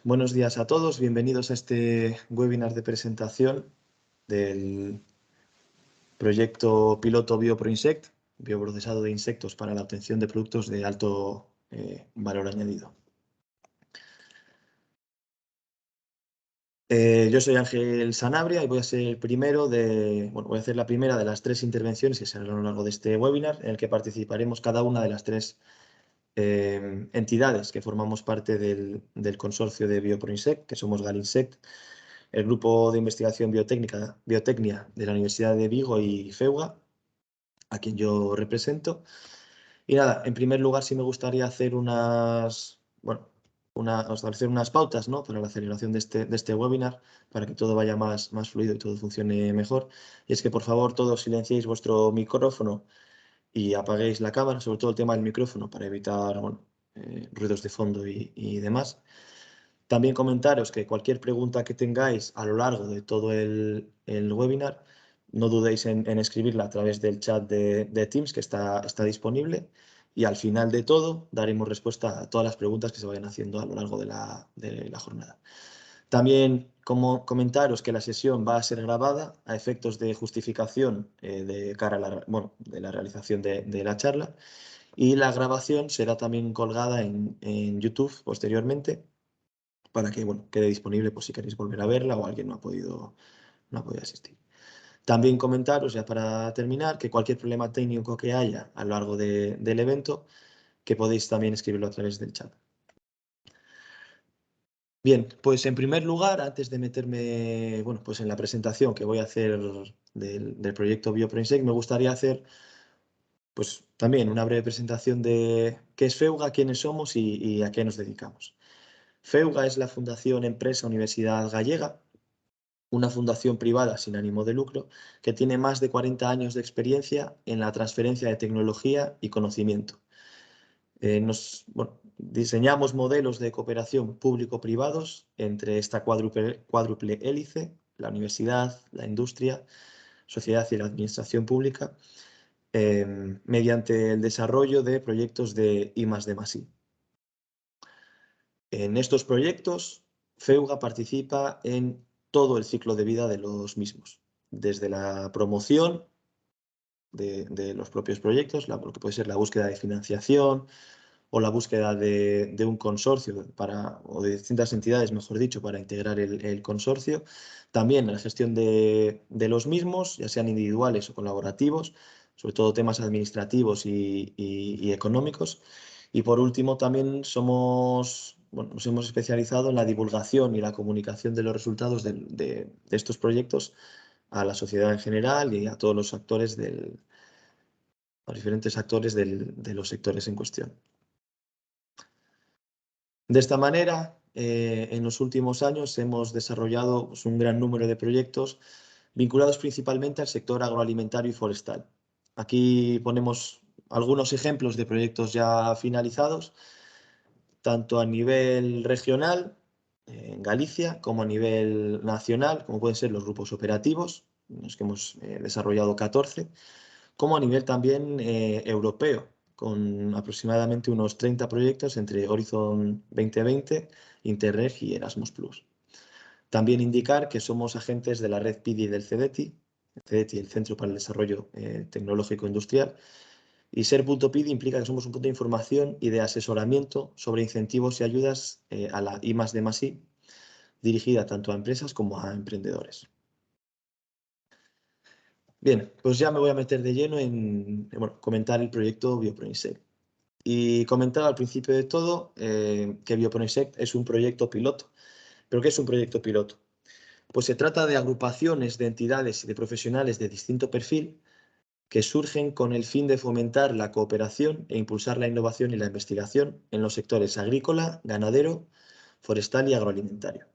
Buenos días a todos, bienvenidos a este webinar de presentación del proyecto piloto BioProInsect, bioprocesado de insectos para la obtención de productos de alto valor añadido. Yo soy Ángel Sanabria y voy a ser el primero voy a hacer la primera de las 3 intervenciones que se harán a lo largo de este webinar, en el que participaremos cada una de las 3 entidades que formamos parte del consorcio de BioProInsect, que somos Galinsect, el Grupo de Investigación Biotecnia de la Universidad de Vigo y FEUGA, a quien yo represento. Y nada, en primer lugar sí me gustaría hacer establecer unas pautas, ¿no?, para la celebración de este webinar, para que todo vaya más fluido y todo funcione mejor. Y es que, por favor, todos silenciéis vuestro micrófono y apaguéis la cámara, sobre todo el tema del micrófono, para evitar ruidos de fondo y demás. También comentaros que cualquier pregunta que tengáis a lo largo de todo el webinar, no dudéis en escribirla a través del chat de Teams que está disponible, y al final de todo daremos respuesta a todas las preguntas que se vayan haciendo a lo largo de la jornada. También comentaros que la sesión va a ser grabada a efectos de justificación de cara a de la realización de la charla, y la grabación será también colgada en YouTube posteriormente, para que quede disponible por si queréis volver a verla o alguien no ha podido asistir. También comentaros, ya para terminar, que cualquier problema técnico que haya a lo largo del evento, que podéis también escribirlo a través del chat. Bien, pues en primer lugar, antes de meterme pues en la presentación que voy a hacer del proyecto BioProInsect, me gustaría hacer pues también una breve presentación de qué es FEUGA, quiénes somos y a qué nos dedicamos. FEUGA es la Fundación Empresa Universidad Gallega, una fundación privada sin ánimo de lucro que tiene más de 40 años de experiencia en la transferencia de tecnología y conocimiento. Diseñamos modelos de cooperación público-privados entre esta cuádruple hélice, la universidad, la industria, sociedad y la administración pública, mediante el desarrollo de proyectos de I+D+I. En estos proyectos, FEUGA participa en todo el ciclo de vida de los mismos, desde la promoción de los propios proyectos, lo que puede ser la búsqueda de financiación o la búsqueda de un consorcio o de distintas entidades, mejor dicho, para integrar el consorcio. También la gestión de los mismos, ya sean individuales o colaborativos, sobre todo temas administrativos y económicos. Y por último, también nos hemos especializado en la divulgación y la comunicación de los resultados de estos proyectos a la sociedad en general y a todos los actores los diferentes actores de los sectores en cuestión. De esta manera, en los últimos años hemos desarrollado un gran número de proyectos vinculados principalmente al sector agroalimentario y forestal. Aquí ponemos algunos ejemplos de proyectos ya finalizados, tanto a nivel regional, en Galicia, como a nivel nacional, como pueden ser los grupos operativos, en los que hemos desarrollado 14, como a nivel también europeo, con aproximadamente unos 30 proyectos entre Horizon 2020, Interreg y Erasmus+. También indicar que somos agentes de la red PIDI del CEDETI, el Centro para el Desarrollo Tecnológico Industrial, y ser punto PIDI implica que somos un punto de información y de asesoramiento sobre incentivos y ayudas a la I+D+I, dirigida tanto a empresas como a emprendedores. Bien, pues ya me voy a meter de lleno en comentar el proyecto BioProInsect. Y comentar al principio de todo que BioProInsect es un proyecto piloto. ¿Pero qué es un proyecto piloto? Pues se trata de agrupaciones de entidades y de profesionales de distinto perfil que surgen con el fin de fomentar la cooperación e impulsar la innovación y la investigación en los sectores agrícola, ganadero, forestal y agroalimentario.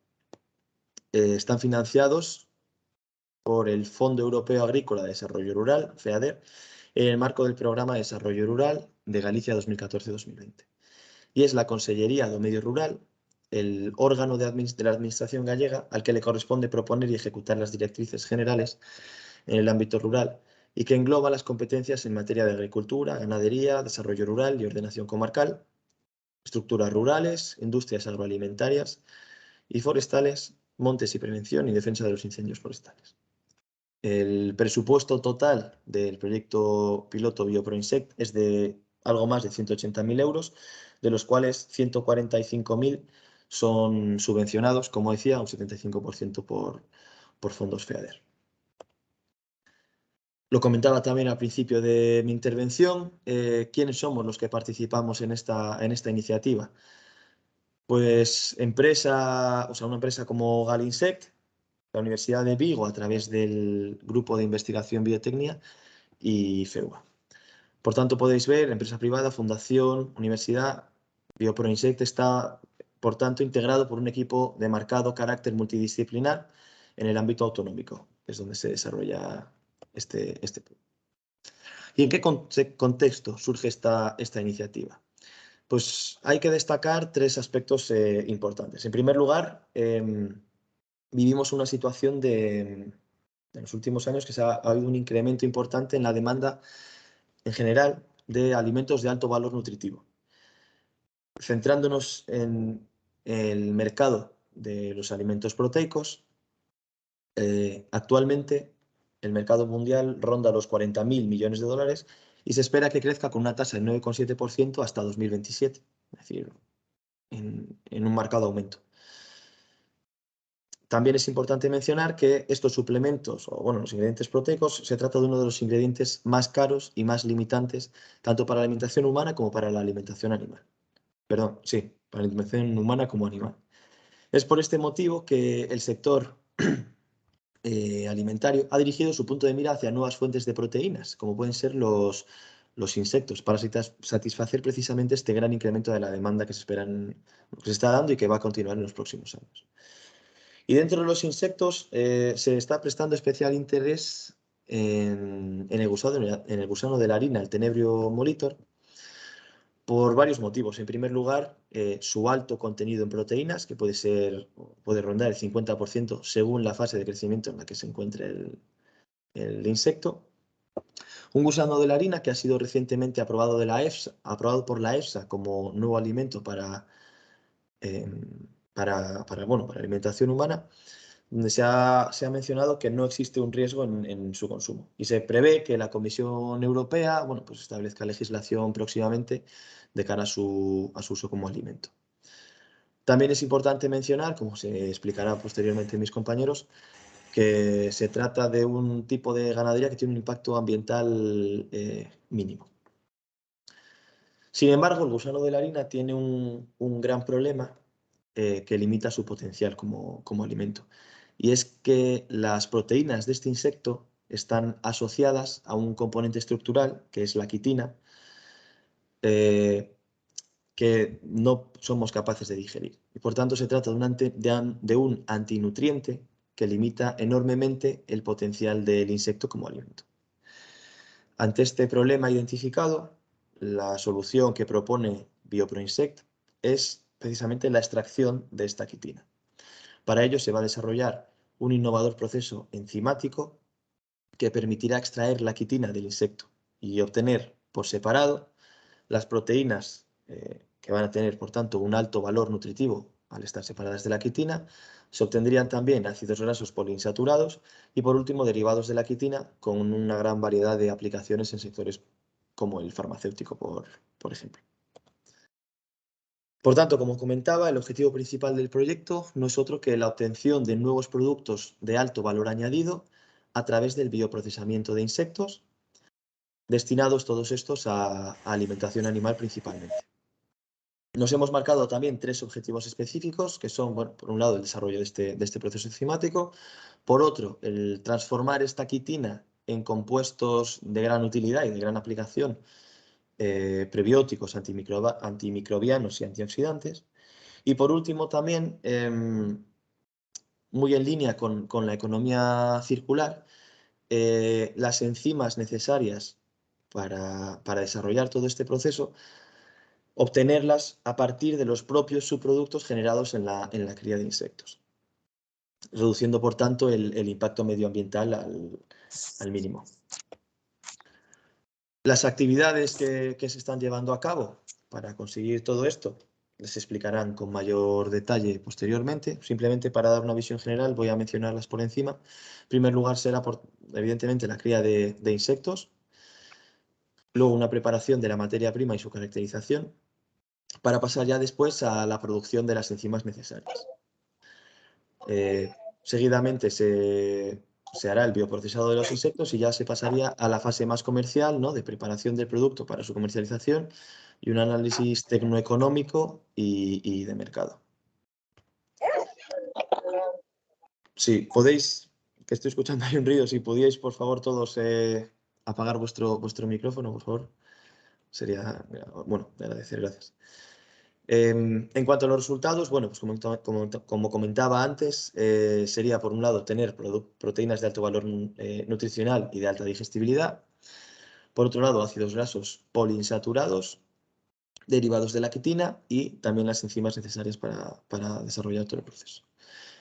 Están financiados por el Fondo Europeo Agrícola de Desarrollo Rural, FEADER, en el marco del Programa de Desarrollo Rural de Galicia 2014-2020. Y es la Consellería do Medio Rural, el órgano de la Administración gallega al que le corresponde proponer y ejecutar las directrices generales en el ámbito rural y que engloba las competencias en materia de agricultura, ganadería, desarrollo rural y ordenación comarcal, estructuras rurales, industrias agroalimentarias y forestales, montes y prevención y defensa de los incendios forestales. El presupuesto total del proyecto piloto BioProInsect es de algo más de 180.000 euros, de los cuales 145.000 son subvencionados, como decía, un 75% por fondos FEADER. Lo comentaba también al principio de mi intervención, ¿quiénes somos los que participamos en esta iniciativa? Pues una empresa como Galinsect, la Universidad de Vigo a través del Grupo de Investigación Biotecnia y FEUA. Por tanto, podéis ver, empresa privada, fundación, universidad, BioProInsect está, por tanto, integrado por un equipo de marcado carácter multidisciplinar en el ámbito autonómico, que es donde se desarrolla este. ¿Y en qué contexto surge esta iniciativa? Pues hay que destacar tres aspectos importantes. En primer lugar, vivimos una situación en los últimos años que ha habido un incremento importante en la demanda en general de alimentos de alto valor nutritivo. Centrándonos en el mercado de los alimentos proteicos, actualmente el mercado mundial ronda los 40.000 millones de dólares y se espera que crezca con una tasa del 9,7% hasta 2027, es decir, en un marcado aumento. También es importante mencionar que estos suplementos, o bueno, los ingredientes proteicos, se trata de uno de los ingredientes más caros y más limitantes, tanto para la alimentación humana como para la alimentación animal. Perdón, sí, para la alimentación humana como animal. Es por este motivo que el sector alimentario ha dirigido su punto de mira hacia nuevas fuentes de proteínas, como pueden ser los insectos, para satisfacer precisamente este gran incremento de la demanda que se está dando y que va a continuar en los próximos años. Y dentro de los insectos se está prestando especial interés en el gusano de la harina, el Tenebrio molitor, por varios motivos. En primer lugar, su alto contenido en proteínas, que puede rondar el 50% según la fase de crecimiento en la que se encuentre el insecto. Un gusano de la harina que ha sido recientemente aprobado por la EFSA como nuevo alimento para alimentación humana, donde se ha mencionado que no existe un riesgo en su consumo. Y se prevé que la Comisión Europea pues establezca legislación próximamente de cara a su uso como alimento. También es importante mencionar, como se explicará posteriormente mis compañeros, que se trata de un tipo de ganadería que tiene un impacto ambiental mínimo. Sin embargo, el gusano de la harina tiene un gran problema que limita su potencial como alimento. Y es que las proteínas de este insecto están asociadas a un componente estructural, que es la quitina, que no somos capaces de digerir. Y por tanto se trata de un antinutriente que limita enormemente el potencial del insecto como alimento. Ante este problema identificado, la solución que propone BioProInsect es precisamente la extracción de esta quitina. Para ello se va a desarrollar un innovador proceso enzimático que permitirá extraer la quitina del insecto y obtener por separado las proteínas que van a tener, por tanto, un alto valor nutritivo al estar separadas de la quitina. Se obtendrían también ácidos grasos poliinsaturados y, por último, derivados de la quitina con una gran variedad de aplicaciones en sectores como el farmacéutico, por ejemplo. Por tanto, como comentaba, el objetivo principal del proyecto no es otro que la obtención de nuevos productos de alto valor añadido a través del bioprocesamiento de insectos, destinados todos estos a alimentación animal principalmente. Nos hemos marcado también tres objetivos específicos, que son, por un lado, el desarrollo de este proceso enzimático, por otro, el transformar esta quitina en compuestos de gran utilidad y de gran aplicación, prebióticos, antimicrobianos y antioxidantes, y por último también, muy en línea con la economía circular, las enzimas necesarias para desarrollar todo este proceso, obtenerlas a partir de los propios subproductos generados en la cría de insectos, reduciendo por tanto el impacto medioambiental al mínimo. Las actividades que se están llevando a cabo para conseguir todo esto les explicarán con mayor detalle posteriormente. Simplemente para dar una visión general voy a mencionarlas por encima. En primer lugar será, evidentemente, la cría de insectos, luego una preparación de la materia prima y su caracterización, para pasar ya después a la producción de las enzimas necesarias. Seguidamente se hará el bioprocesado de los insectos y ya se pasaría a la fase más comercial, ¿no?, de preparación del producto para su comercialización y un análisis tecnoeconómico y de mercado. Sí, podéis, que estoy escuchando ahí un ruido, si pudierais, por favor, todos apagar vuestro micrófono, por favor. Sería, bueno, de agradecer, gracias. En cuanto a los resultados, bueno, pues como comentaba antes, sería por un lado tener proteínas de alto valor nutricional y de alta digestibilidad. Por otro lado, ácidos grasos poliinsaturados, derivados de la quitina y también las enzimas necesarias para desarrollar todo el proceso.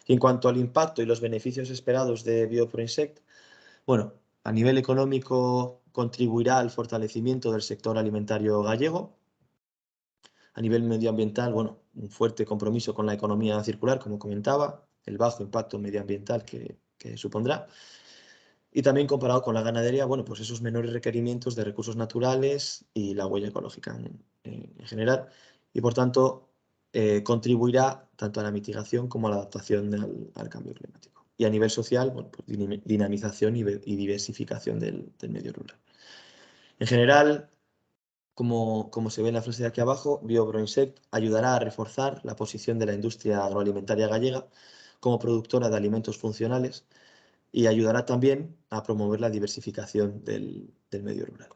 Y en cuanto al impacto y los beneficios esperados de BioProInsect, bueno, a nivel económico contribuirá al fortalecimiento del sector alimentario gallego. A nivel medioambiental, bueno, un fuerte compromiso con la economía circular, como comentaba, el bajo impacto medioambiental que supondrá. Y también comparado con la ganadería, bueno, pues esos menores requerimientos de recursos naturales y la huella ecológica en general. Y por tanto, contribuirá tanto a la mitigación como a la adaptación al cambio climático. Y a nivel social, bueno, pues dinamización y diversificación del medio rural. En general, como se ve en la frase de aquí abajo, BioProInsect ayudará a reforzar la posición de la industria agroalimentaria gallega como productora de alimentos funcionales y ayudará también a promover la diversificación del medio rural.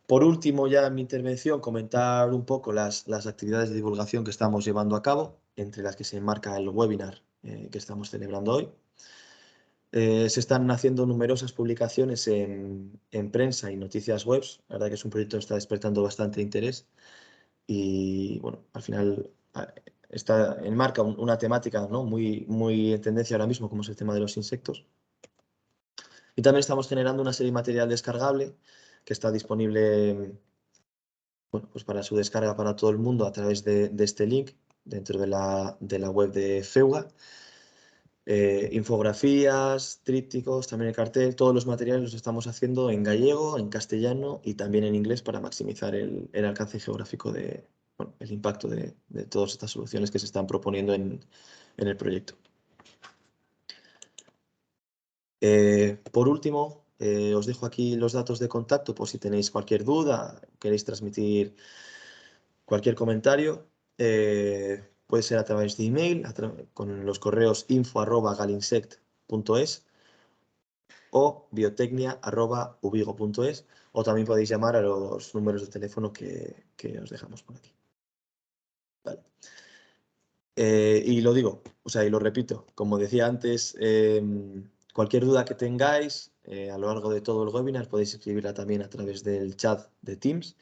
Por último, ya en mi intervención, comentar un poco las actividades de divulgación que estamos llevando a cabo, entre las que se enmarca el webinar que estamos celebrando hoy. Se están haciendo numerosas publicaciones en prensa y noticias web. La verdad que es un proyecto que está despertando bastante interés y, bueno, al final enmarca una temática, ¿no?, muy en tendencia ahora mismo, como es el tema de los insectos. Y también estamos generando una serie de material descargable que está disponible, bueno, pues para su descarga para todo el mundo a través de este link dentro de la web de FEUGA. Infografías, trípticos, también el cartel, todos los materiales los estamos haciendo en gallego, en castellano y también en inglés para maximizar el alcance geográfico el impacto de todas estas soluciones que se están proponiendo en el proyecto. Por último, os dejo aquí los datos de contacto por si tenéis cualquier duda, queréis transmitir cualquier comentario. Puede ser a través de email, con los correos info@galinsect.es o biotecnia@ubigo.es, o también podéis llamar a los números de teléfono que os dejamos por aquí. Vale. Y lo digo, o sea, y lo repito, como decía antes, cualquier duda que tengáis a lo largo de todo el webinar podéis escribirla también a través del chat de Teams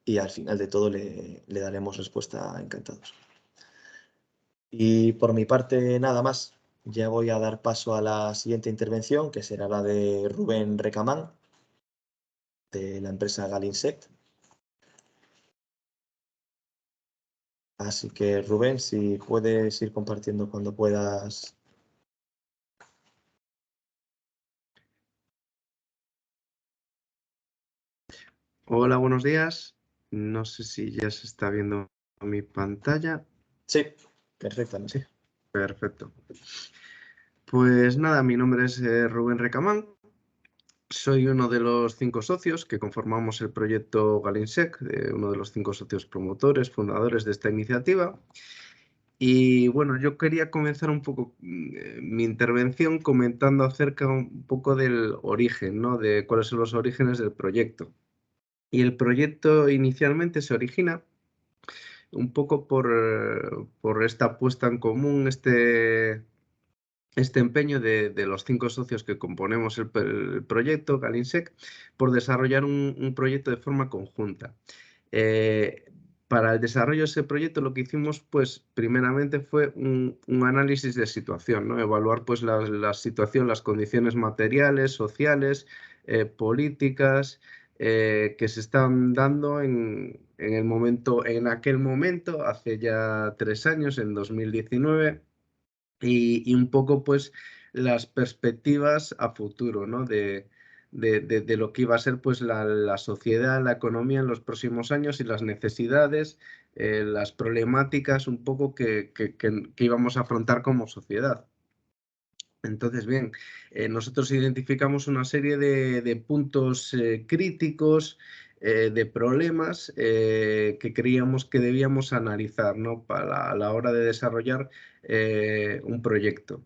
y al final de todo le daremos respuesta encantados. Y por mi parte, nada más. Ya voy a dar paso a la siguiente intervención, que será la de Rubén Recamán, de la empresa Galinsect. Así que, Rubén, si puedes ir compartiendo cuando puedas. Hola, buenos días. No sé si ya se está viendo mi pantalla. Sí, perfectamente. Sí, perfecto. Pues nada, mi nombre es Rubén Recamán. Soy uno de los 5 socios que conformamos el proyecto Galinsec, uno de los 5 socios promotores, fundadores de esta iniciativa. Y bueno, yo quería comenzar un poco mi intervención comentando acerca un poco del origen, ¿no?, de cuáles son los orígenes del proyecto. Y el proyecto inicialmente se origina un poco por esta puesta en común, este empeño de los 5 socios que componemos el proyecto Galinsec por desarrollar un proyecto de forma conjunta. Para el desarrollo de ese proyecto lo que hicimos, pues, primeramente fue un análisis de situación, ¿no? Evaluar, pues, la situación, las condiciones materiales, sociales, políticas, que se están dando en aquel momento, hace ya 3 años, en 2019, y un poco pues las perspectivas a futuro, ¿no? De lo que iba a ser pues la sociedad, la economía en los próximos años y las necesidades, las problemáticas un poco que íbamos a afrontar como sociedad. Entonces, bien, nosotros identificamos una serie de puntos críticos, de problemas que creíamos que debíamos analizar, ¿no? A la hora de desarrollar un proyecto.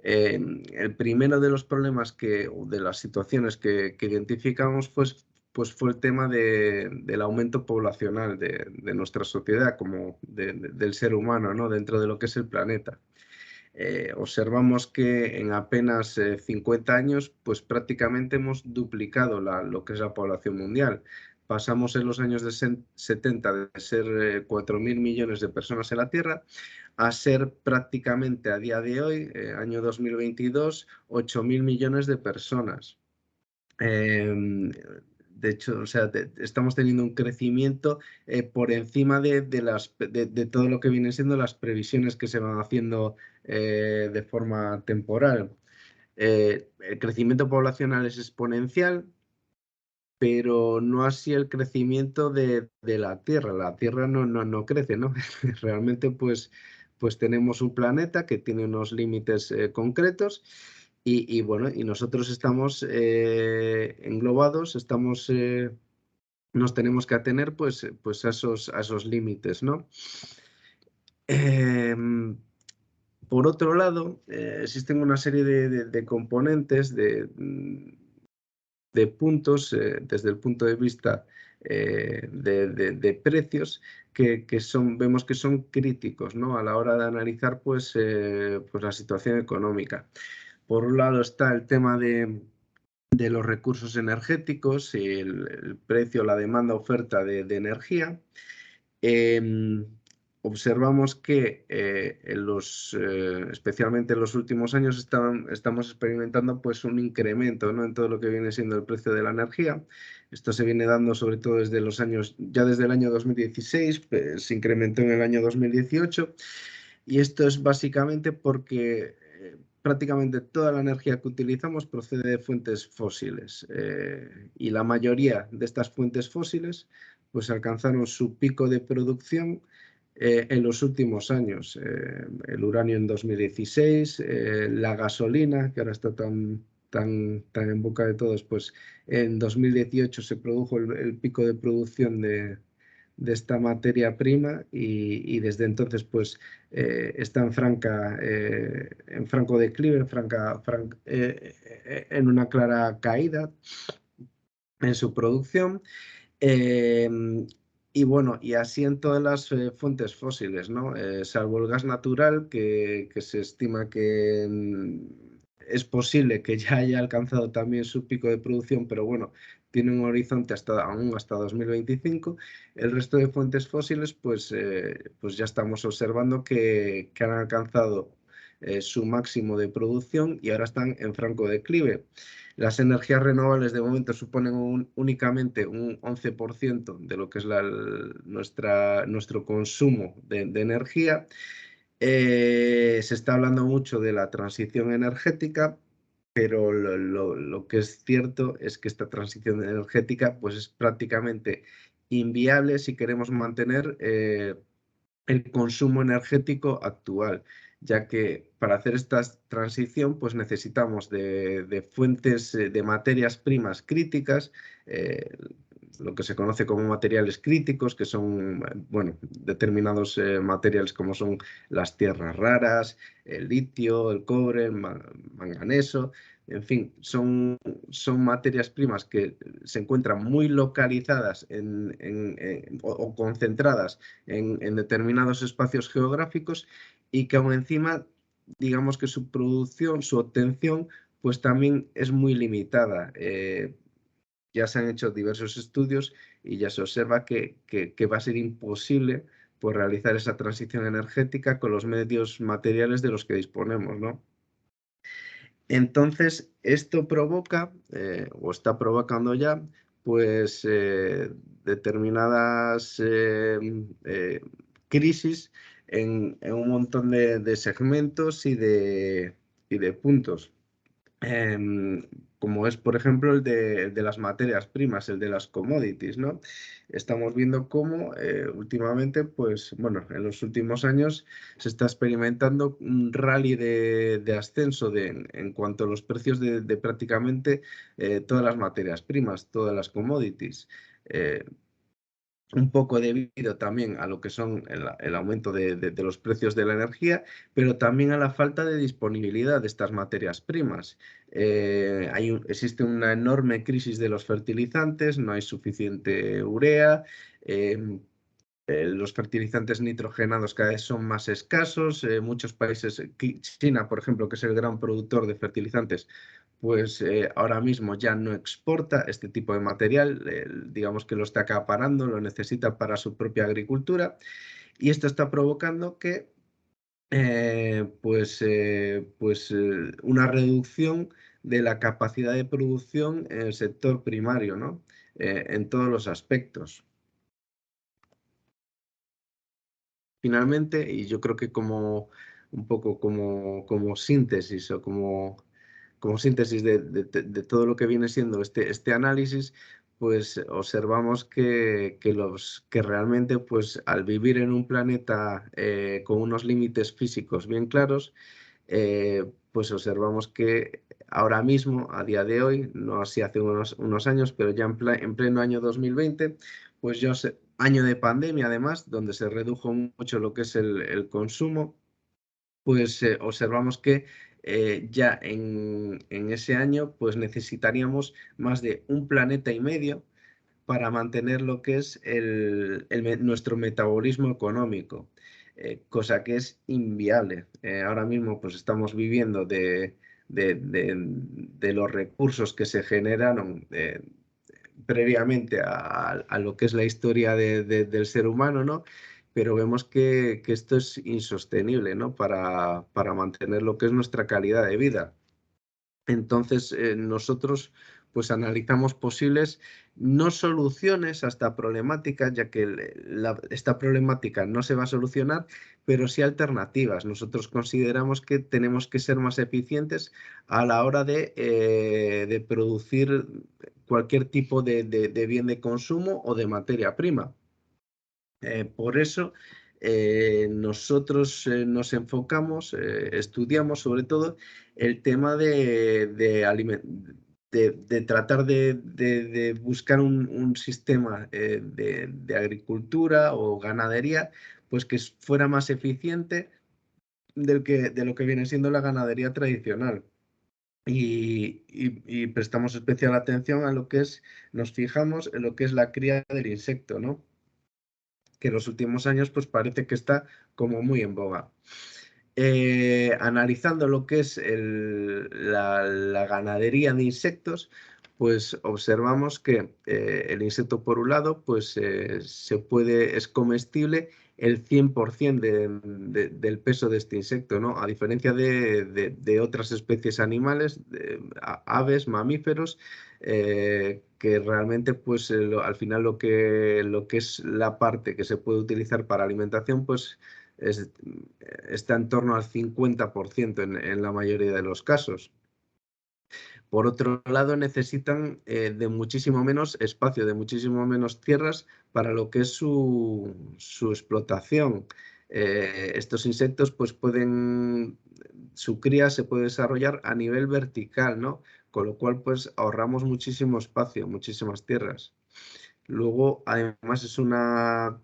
El primero de los problemas o de las situaciones que identificamos pues fue el tema del aumento poblacional de nuestra sociedad, como del ser humano, ¿no? Dentro de lo que es el planeta. Observamos que en apenas 50 años, pues prácticamente hemos duplicado lo que es la población mundial. Pasamos en los años 70 de ser 4.000 millones de personas en la Tierra a ser prácticamente a día de hoy, año 2022, 8.000 millones de personas. De hecho, o sea, estamos teniendo un crecimiento por encima de todo lo que vienen siendo las previsiones que se van haciendo de forma temporal. El crecimiento poblacional es exponencial, pero no así el crecimiento de la Tierra. La Tierra no crece, ¿no? Realmente, pues tenemos un planeta que tiene unos límites concretos y bueno, y nosotros estamos englobados, nos tenemos que atener pues a esos límites, ¿no? Por otro lado, existen una serie de componentes, de puntos desde el punto de vista de precios vemos que son críticos, ¿no? A la hora de analizar pues la situación económica. Por un lado está el tema de los recursos energéticos y el precio, la demanda, oferta de energía. Observamos que especialmente en los últimos años estamos experimentando pues un incremento, ¿no? En todo lo que viene siendo el precio de la energía. Esto se viene dando sobre todo desde el año 2016, pues, se incrementó en el año 2018 y esto es básicamente porque prácticamente toda la energía que utilizamos procede de fuentes fósiles y la mayoría de estas fuentes fósiles pues alcanzaron su pico de producción en los últimos años. El uranio en 2016, la gasolina, que ahora está tan en boca de todos, pues en 2018 se produjo el pico de producción de esta materia prima y desde entonces pues está en franco declive, en una clara caída en su producción. Y bueno, y así en todas las fuentes fósiles, ¿no? Salvo el gas natural, que se estima que es posible que ya haya alcanzado también su pico de producción, pero bueno, tiene un horizonte aún hasta 2025. El resto de fuentes fósiles, pues ya estamos observando que han alcanzado su máximo de producción y ahora están en franco declive. Las energías renovables de momento suponen únicamente un 11% de lo que es nuestro consumo de energía. Se está hablando mucho de la transición energética, pero lo que es cierto es que esta transición energética pues, es prácticamente inviable si queremos mantener el consumo energético actual, ya que para hacer esta transición pues necesitamos de fuentes de materias primas críticas, lo que se conoce como materiales críticos, que son bueno, determinados materiales como son las tierras raras, el litio, el cobre, el manganeso. En fin, son materias primas que se encuentran muy localizadas o concentradas en determinados espacios geográficos y que aún encima, digamos que su producción, su obtención, pues también es muy limitada. Ya se han hecho diversos estudios y ya se observa que va a ser imposible pues, realizar esa transición energética con los medios materiales de los que disponemos, ¿no? Entonces, esto provoca, o está provocando ya, pues determinadas crisis en un montón de segmentos y de puntos. Como es, por ejemplo, el de las materias primas, el de las commodities, ¿no? Estamos viendo cómo últimamente, pues, bueno, en los últimos años se está experimentando un rally de ascenso en cuanto a los precios de prácticamente todas las materias primas, todas las commodities. Un poco debido también a lo que son el aumento de los precios de la energía, pero también a la falta de disponibilidad de estas materias primas. Existe una enorme crisis de los fertilizantes, no hay suficiente urea, los fertilizantes nitrogenados cada vez son más escasos. Muchos países, China, por ejemplo, que es el gran productor de fertilizantes, pues ahora mismo ya no exporta este tipo de material, digamos que lo está acaparando, lo necesita para su propia agricultura, y esto está provocando que una reducción de la capacidad de producción en el sector primario, ¿no? En todos los aspectos. Finalmente, y yo creo que como un poco como síntesis o como síntesis de todo lo que viene siendo este análisis, pues observamos que realmente, pues al vivir en un planeta con unos límites físicos bien claros, pues observamos que ahora mismo, a día de hoy, no así hace unos años, pero ya en pleno año 2020, pues año de pandemia además, donde se redujo mucho lo que es el consumo, pues observamos que ya en ese año pues necesitaríamos más de un planeta y medio para mantener lo que es nuestro metabolismo económico, cosa que es inviable. Ahora mismo pues estamos viviendo de los recursos que se generaron previamente a lo que es la historia del ser humano, ¿no? Pero vemos que esto es insostenible, ¿no? Para mantener lo que es nuestra calidad de vida. Entonces, nosotros pues analizamos posibles no soluciones a esta problemática, ya que esta problemática no se va a solucionar, pero sí alternativas. Nosotros consideramos que tenemos que ser más eficientes a la hora de producir cualquier tipo de bien de consumo o de materia prima. Por eso nosotros nos enfocamos, estudiamos sobre todo el tema de tratar de buscar un sistema de agricultura o ganadería pues que fuera más eficiente de lo que viene siendo la ganadería tradicional. Y prestamos especial atención a lo que es, nos fijamos en lo que es la cría del insecto, ¿no? Que en los últimos años pues parece que está como muy en boga. Analizando lo que es la ganadería de insectos, pues observamos que el insecto, por un lado, pues es comestible el 100% del peso de este insecto, ¿no? A diferencia de otras especies animales, aves, mamíferos, que realmente, pues al final lo que es la parte que se puede utilizar para alimentación, pues está en torno al 50% en la mayoría de los casos. Por otro lado, necesitan de muchísimo menos espacio, de muchísimo menos tierras para lo que es su explotación. Estos insectos, pues su cría se puede desarrollar a nivel vertical, ¿no? Con lo cual, pues ahorramos muchísimo espacio, muchísimas tierras. Luego, además, es un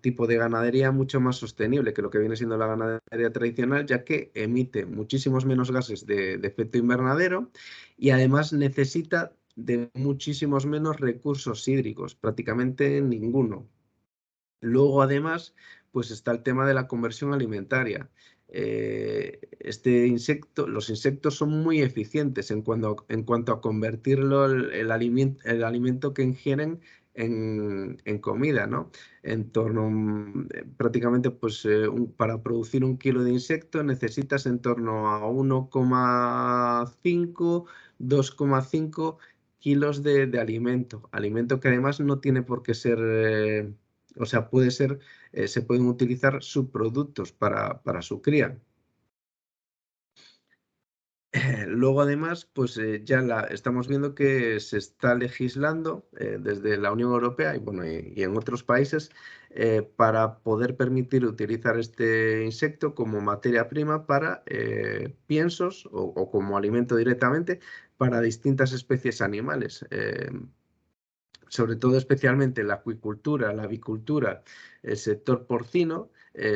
tipo de ganadería mucho más sostenible que lo que viene siendo la ganadería tradicional, ya que emite muchísimos menos gases de efecto invernadero y además necesita de muchísimos menos recursos hídricos, prácticamente ninguno. Luego, además, pues está el tema de la conversión alimentaria. Los insectos son muy eficientes en cuanto a convertirlo el alimento que ingieren en comida, ¿no? En torno, prácticamente, pues para producir 1 kilo de insecto necesitas en torno a 1,5, 2,5 kilos de alimento que además no tiene por qué ser, o sea, puede ser, se pueden utilizar subproductos para su cría. Luego, además, pues ya estamos viendo que se está legislando desde la Unión Europea y, bueno, y en otros países para poder permitir utilizar este insecto como materia prima para piensos o como alimento directamente para distintas especies animales. Sobre todo especialmente la acuicultura, la avicultura, el sector porcino,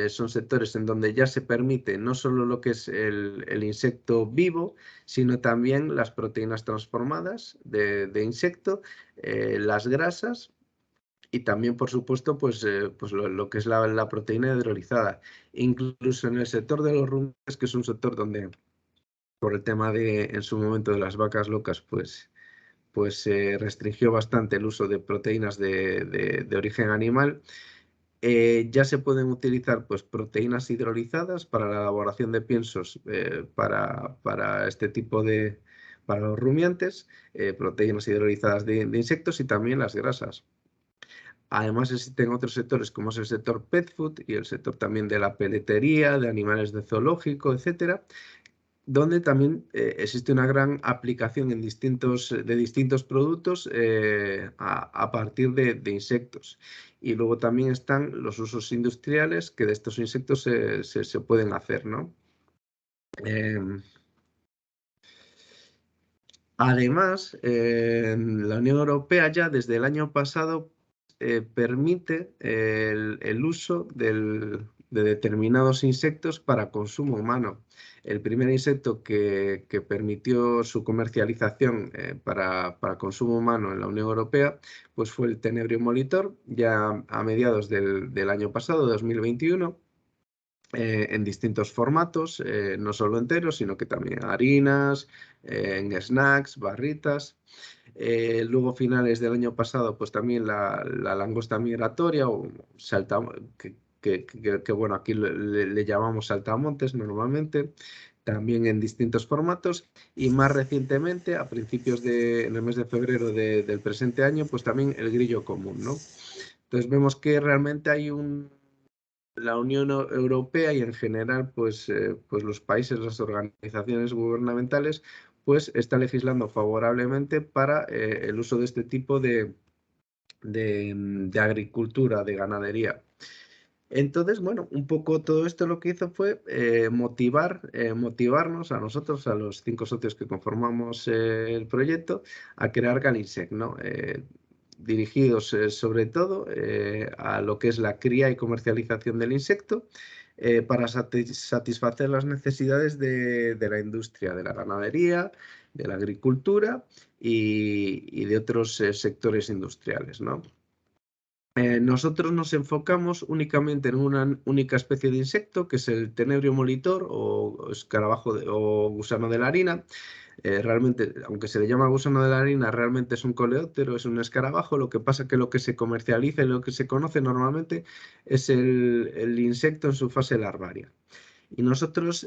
son sectores en donde ya se permite no solo lo que es el insecto vivo, sino también las proteínas transformadas de insecto, las grasas y también, por supuesto, pues lo que es la proteína hidrolizada. Incluso en el sector de los rumiantes, que es un sector donde, por el tema en su momento de las vacas locas, pues se restringió bastante el uso de proteínas de origen animal. Ya se pueden utilizar pues, proteínas hidrolizadas para la elaboración de piensos para este tipo para los rumiantes, proteínas hidrolizadas de insectos y también las grasas. Además existen otros sectores como es el sector pet food y el sector también de la peletería, de animales de zoológico, etcétera, donde también existe una gran aplicación de distintos productos a partir de insectos. Y luego también están los usos industriales que de estos insectos se pueden hacer, ¿no? Además, la Unión Europea ya desde el año pasado permite el uso de determinados insectos para consumo humano. El primer insecto que permitió su comercialización para consumo humano en la Unión Europea pues fue el tenebrio molitor, ya a mediados del año pasado, 2021. En distintos formatos, no solo enteros, sino que también harinas, en snacks, barritas. Luego, finales del año pasado, pues también la langosta migratoria, o que bueno, aquí le llamamos saltamontes normalmente, también en distintos formatos. Y más recientemente, a principios en el mes de febrero del presente año, pues también el grillo común, ¿no? Entonces vemos que realmente hay la Unión Europea y en general pues los países, las organizaciones gubernamentales pues está legislando favorablemente para el uso de este tipo de agricultura, de ganadería. Entonces, bueno, un poco todo esto lo que hizo fue motivarnos a nosotros, a los 5 socios que conformamos el proyecto, a crear Galinsec, ¿no? Dirigidos sobre todo a lo que es la cría y comercialización del insecto para satisfacer las necesidades de la industria, de la ganadería, de la agricultura y de otros sectores industriales, ¿no? Nosotros nos enfocamos únicamente en una única especie de insecto, que es el tenebrio molitor o escarabajo o gusano de la harina. Realmente, aunque se le llama gusano de la harina, realmente es un coleóptero, es un escarabajo. Lo que pasa es que lo que se comercializa y lo que se conoce normalmente es el insecto en su fase larvaria. Y nosotros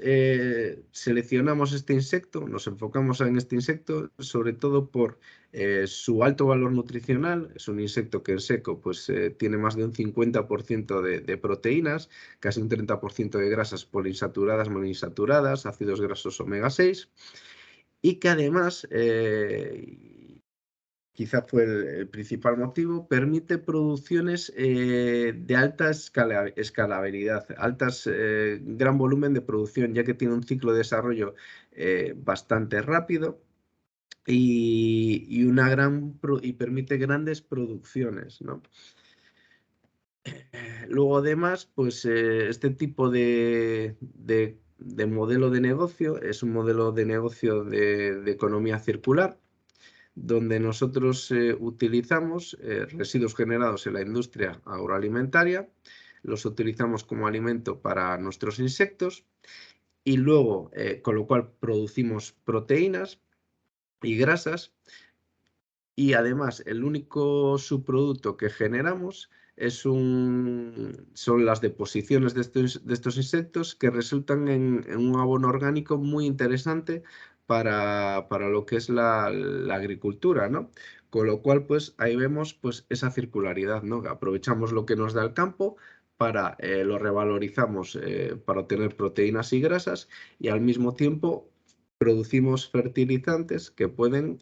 seleccionamos este insecto, nos enfocamos en este insecto sobre todo por su alto valor nutricional. Es un insecto que en seco pues, tiene más de un 50% de proteínas, casi un 30% de grasas poliinsaturadas, monoinsaturadas, ácidos grasos omega 6 y que además, quizá fue el principal motivo, permite producciones de alta escalabilidad, gran volumen de producción, ya que tiene un ciclo de desarrollo bastante rápido y permite grandes producciones, ¿no? Luego, además, pues este tipo de modelo de negocio es un modelo de negocio de economía circular, donde nosotros utilizamos residuos generados en la industria agroalimentaria, los utilizamos como alimento para nuestros insectos y luego, con lo cual, producimos proteínas y grasas y además el único subproducto que generamos son las deposiciones de estos insectos que resultan en un abono orgánico muy interesante para lo que es la agricultura, ¿no? Con lo cual, pues ahí vemos pues esa circularidad, ¿no? Aprovechamos lo que nos da el campo lo revalorizamos para obtener proteínas y grasas y al mismo tiempo producimos fertilizantes que pueden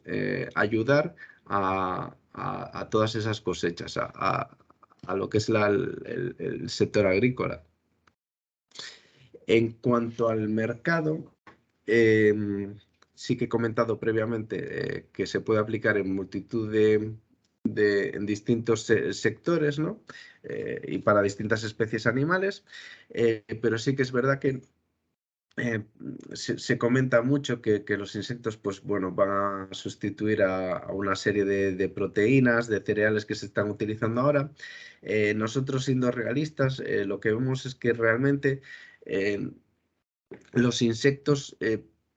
ayudar a todas esas cosechas, a lo que es el sector agrícola. En cuanto al mercado, sí que he comentado previamente que se puede aplicar en multitud en distintos sectores, ¿no? Y para distintas especies animales, pero sí que es verdad que se comenta mucho que los insectos, pues bueno, van a sustituir a una serie de proteínas, de cereales que se están utilizando ahora. Nosotros, siendo realistas, lo que vemos es que realmente los insectos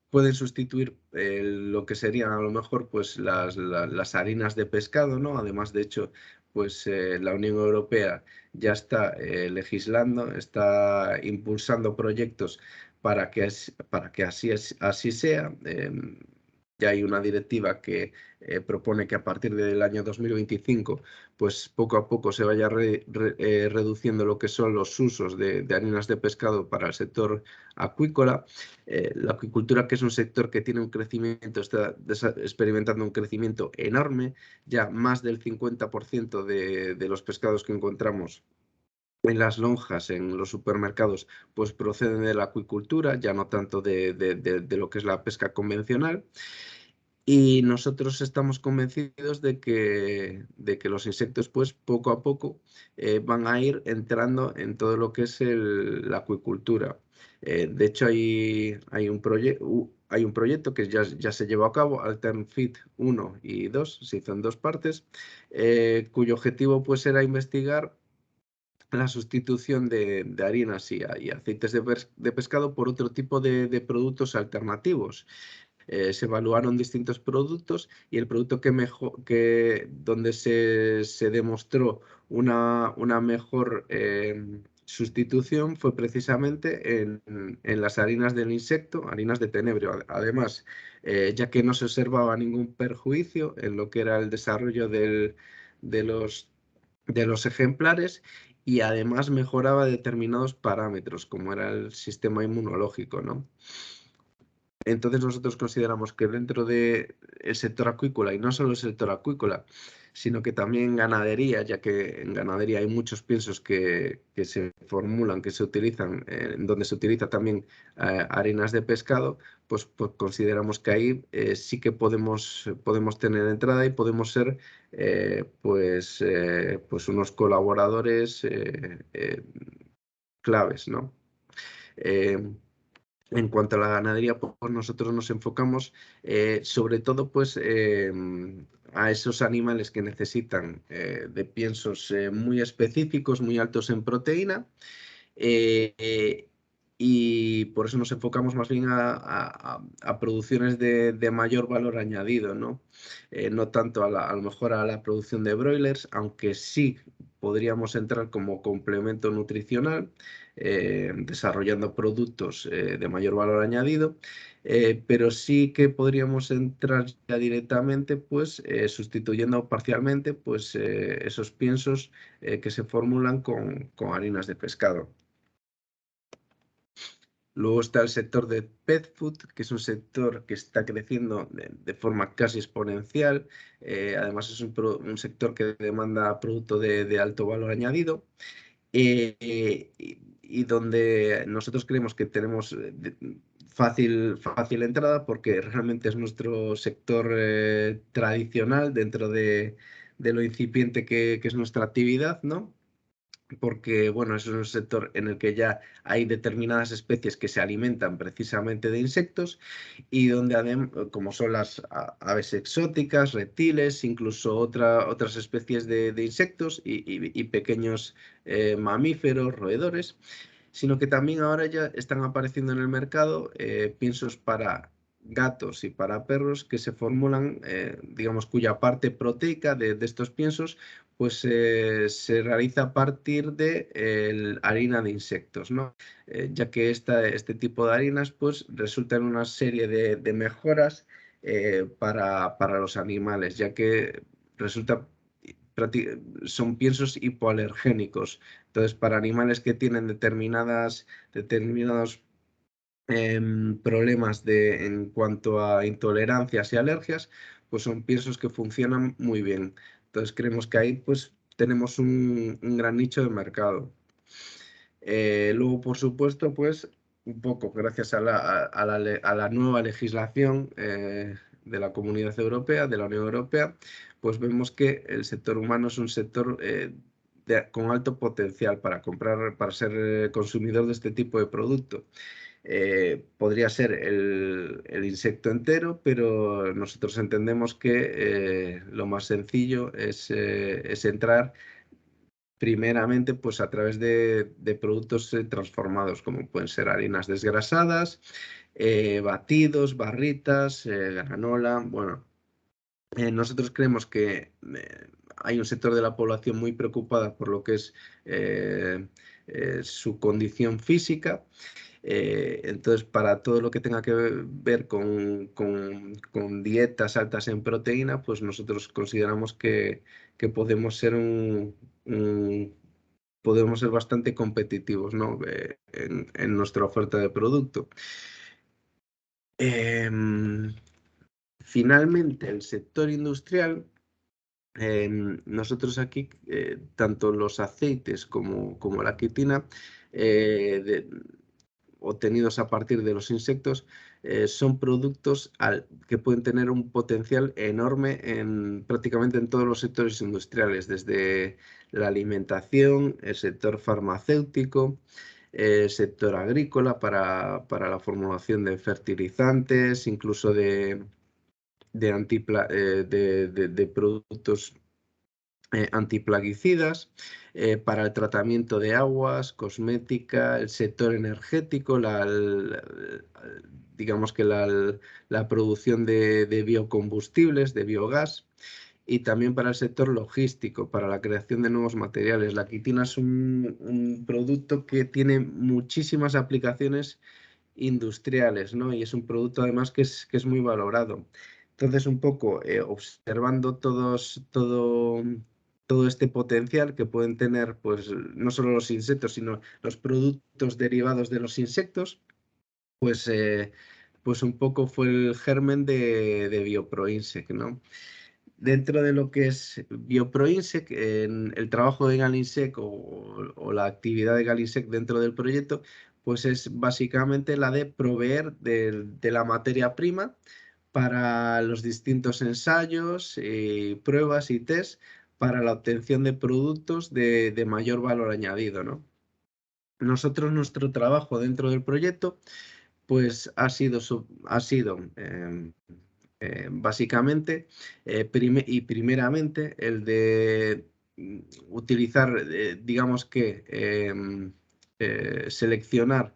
pueden sustituir lo que serían a lo mejor pues las harinas de pescado, ¿no? Además, de hecho, pues la Unión Europea ya está legislando, está impulsando proyectos para que así sea. Ya hay una directiva que propone que a partir del año 2025, pues poco a poco se vaya reduciendo lo que son los usos de harinas de pescado para el sector acuícola. La acuicultura, que es un sector que tiene un crecimiento, está experimentando un crecimiento enorme. Ya más del 50% de los pescados que encontramos en las lonjas, en los supermercados, pues proceden de la acuicultura, ya no tanto de lo que es la pesca convencional. Y nosotros estamos convencidos de que los insectos, pues poco a poco, van a ir entrando en todo lo que es la acuicultura. De hecho, hay un proyecto que ya se llevó a cabo, AlternFeed 1 y 2, se hizo en 2 partes, cuyo objetivo pues era investigar la sustitución de harinas y aceites de pescado por otro tipo de productos alternativos. Se evaluaron distintos productos y el producto donde se demostró una mejor sustitución fue precisamente en las harinas del insecto, harinas de tenebrio. Además, ya que no se observaba ningún perjuicio en lo que era el desarrollo de los ejemplares, y además mejoraba determinados parámetros, como era el sistema inmunológico, ¿no? Entonces nosotros consideramos que dentro del sector acuícola, y no solo el sector acuícola, sino que también ganadería, ya que en ganadería hay muchos piensos que se formulan, que se utilizan, en donde se utiliza también harinas de pescado, pues consideramos que ahí sí que podemos tener entrada y podemos ser pues unos colaboradores claves, ¿no? En cuanto a la ganadería, pues nosotros nos enfocamos sobre todo pues, a esos animales que necesitan de piensos muy específicos, muy altos en proteína, eh, y por eso nos enfocamos más bien a producciones de mayor valor añadido, ¿no? No tanto a lo mejor a la producción de broilers, aunque sí podríamos entrar como complemento nutricional, desarrollando productos de mayor valor añadido, pero sí que podríamos entrar ya directamente, pues sustituyendo parcialmente pues, esos piensos que se formulan con harinas de pescado. Luego está el sector de pet food, que es un sector que está creciendo de forma casi exponencial. Además, es un sector que demanda producto de alto valor añadido, y donde nosotros creemos que tenemos fácil entrada, porque realmente es nuestro sector tradicional dentro de lo incipiente que es nuestra actividad, ¿no? Porque, bueno, es un sector en el que ya hay determinadas especies que se alimentan precisamente de insectos, y donde, como son las aves exóticas, reptiles, incluso otras especies de insectos y pequeños mamíferos, roedores, sino que también ahora ya están apareciendo en el mercado piensos para gatos y para perros que se formulan, digamos, cuya parte proteica de estos piensos pues se realiza a partir de harina de insectos, ¿no? Ya que este tipo de harinas pues resultan una serie de mejoras para los animales, ya que resulta, son piensos hipoalergénicos. Entonces, para animales que tienen determinados problemas en cuanto a intolerancias y alergias, pues son piensos que funcionan muy bien. Entonces creemos que ahí pues tenemos un gran nicho de mercado. Luego, por supuesto, pues un poco gracias a la nueva legislación de la Comunidad Europea, de la Unión Europea, pues vemos que el sector humano es un sector con alto potencial para comprar, para ser consumidor de este tipo de producto. Podría ser el insecto entero, pero nosotros entendemos que lo más sencillo es entrar primeramente pues, a través de productos transformados, como pueden ser harinas desgrasadas, batidos, barritas, granola. Bueno, nosotros creemos que hay un sector de la población muy preocupada por lo que es su condición física. Entonces, para todo lo que tenga que ver con dietas altas en proteína, pues nosotros consideramos que podemos ser podemos ser bastante competitivos, ¿no? En nuestra oferta de producto. Finalmente, el sector industrial, nosotros aquí, tanto los aceites como la quitina, obtenidos a partir de los insectos, son productos que pueden tener un potencial enorme prácticamente en todos los sectores industriales, desde la alimentación, el sector farmacéutico, el sector agrícola para la formulación de fertilizantes, incluso de productos antiplaguicidas, para el tratamiento de aguas, cosmética, el sector energético, digamos que la producción de biocombustibles, de biogás, y también para el sector logístico, para la creación de nuevos materiales. La quitina es un producto que tiene muchísimas aplicaciones industriales, ¿no? Y es un producto además que es muy valorado. Entonces, un poco observando todo este potencial que pueden tener, pues no solo los insectos, sino los productos derivados de los insectos, pues, pues un poco fue el germen de BioProInsect, ¿no? Dentro de lo que es BioProInsect, en el trabajo de Galinsec o la actividad de Galinsec dentro del proyecto, pues es básicamente la de proveer de la materia prima para los distintos ensayos, pruebas y test para la obtención de productos de mayor valor añadido, ¿no? Nosotros, nuestro trabajo dentro del proyecto, pues ha sido básicamente y primeramente el de utilizar, digamos que seleccionar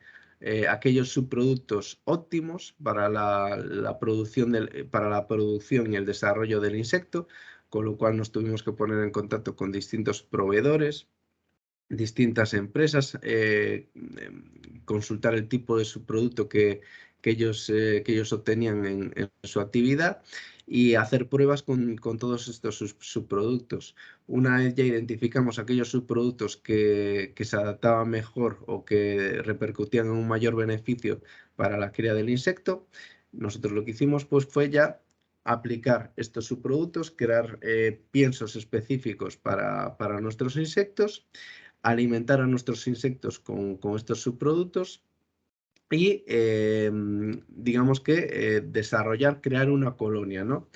aquellos subproductos óptimos para la producción para la producción y el desarrollo del insecto, con lo cual nos tuvimos que poner en contacto con distintos proveedores, distintas empresas, consultar el tipo de subproducto que ellos obtenían en su actividad y hacer pruebas con todos estos subproductos. Una vez ya identificamos aquellos subproductos que se adaptaban mejor o que repercutían en un mayor beneficio para la cría del insecto, nosotros lo que hicimos pues, fue ya aplicar estos subproductos, crear piensos específicos para nuestros insectos, alimentar a nuestros insectos con estos subproductos y digamos que desarrollar, crear una colonia, ¿no?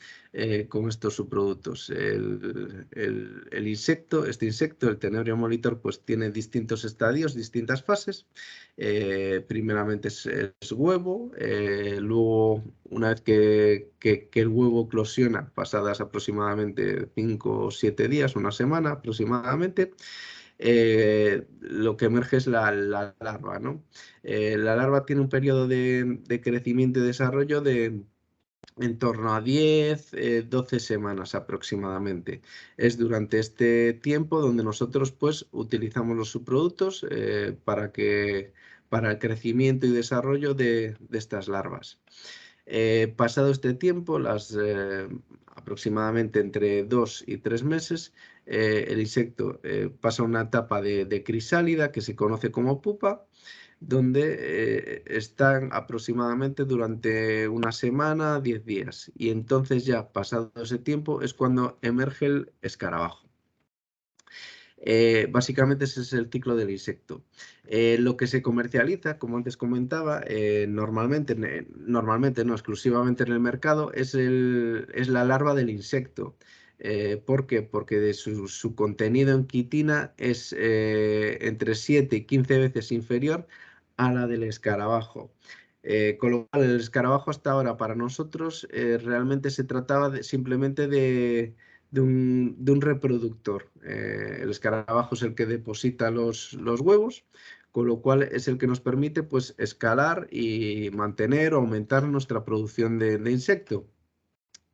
Con estos subproductos. El insecto, este insecto, el Tenebrio molitor, pues tiene distintos estadios, distintas fases. Primeramente es huevo, luego una vez que el huevo eclosiona, pasadas aproximadamente 5 o 7 días, una semana aproximadamente, lo que emerge es la larva, ¿no? La larva tiene un periodo de crecimiento y desarrollo en torno a 10, 12 semanas aproximadamente. Es durante este tiempo donde nosotros pues utilizamos los subproductos para el crecimiento y desarrollo de estas larvas. Pasado este tiempo, aproximadamente entre 2 y 3 meses, el insecto pasa a una etapa de crisálida que se conoce como pupa, donde están aproximadamente durante una semana, 10 días. Y entonces ya pasado ese tiempo es cuando emerge el escarabajo. Básicamente ese es el ciclo del insecto. Lo que se comercializa, como antes comentaba, normalmente no exclusivamente en el mercado, es la larva del insecto. ¿Por qué? Porque su contenido en quitina es entre 7 y 15 veces inferior a la del escarabajo. Con lo cual, el escarabajo hasta ahora para nosotros realmente se trataba simplemente de un reproductor. El escarabajo es el que deposita los huevos, con lo cual es el que nos permite pues, escalar y mantener o aumentar nuestra producción de insecto.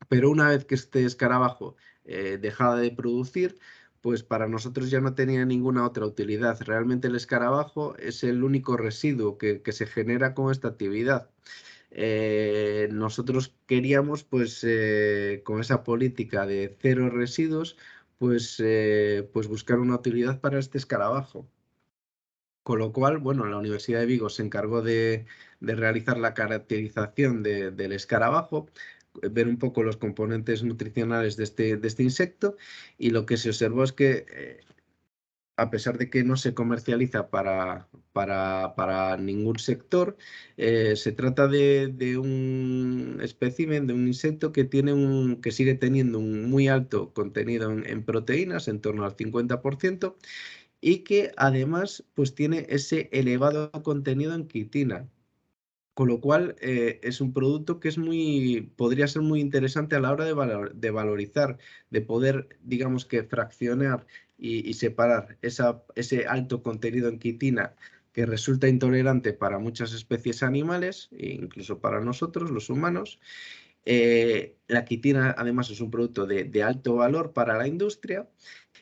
Pero una vez que este escarabajo dejaba de producir, pues para nosotros ya no tenía ninguna otra utilidad. Realmente el escarabajo es el único residuo que se genera con esta actividad. Nosotros queríamos, pues, con esa política de cero residuos, pues buscar una utilidad para este escarabajo. Con lo cual, bueno, la Universidad de Vigo se encargó de realizar la caracterización del escarabajo, ver un poco los componentes nutricionales de este insecto, y lo que se observó es que a pesar de que no se comercializa para ningún sector, se trata de un espécimen, de un insecto que sigue teniendo un muy alto contenido en proteínas, en torno al 50%, y que además pues, tiene ese elevado contenido en quitina. Con lo cual es un producto que podría ser muy interesante a la hora de valorizar, de poder, digamos que fraccionar y separar ese alto contenido en quitina que resulta intolerante para muchas especies animales, e incluso para nosotros, los humanos. La quitina además es un producto de alto valor para la industria.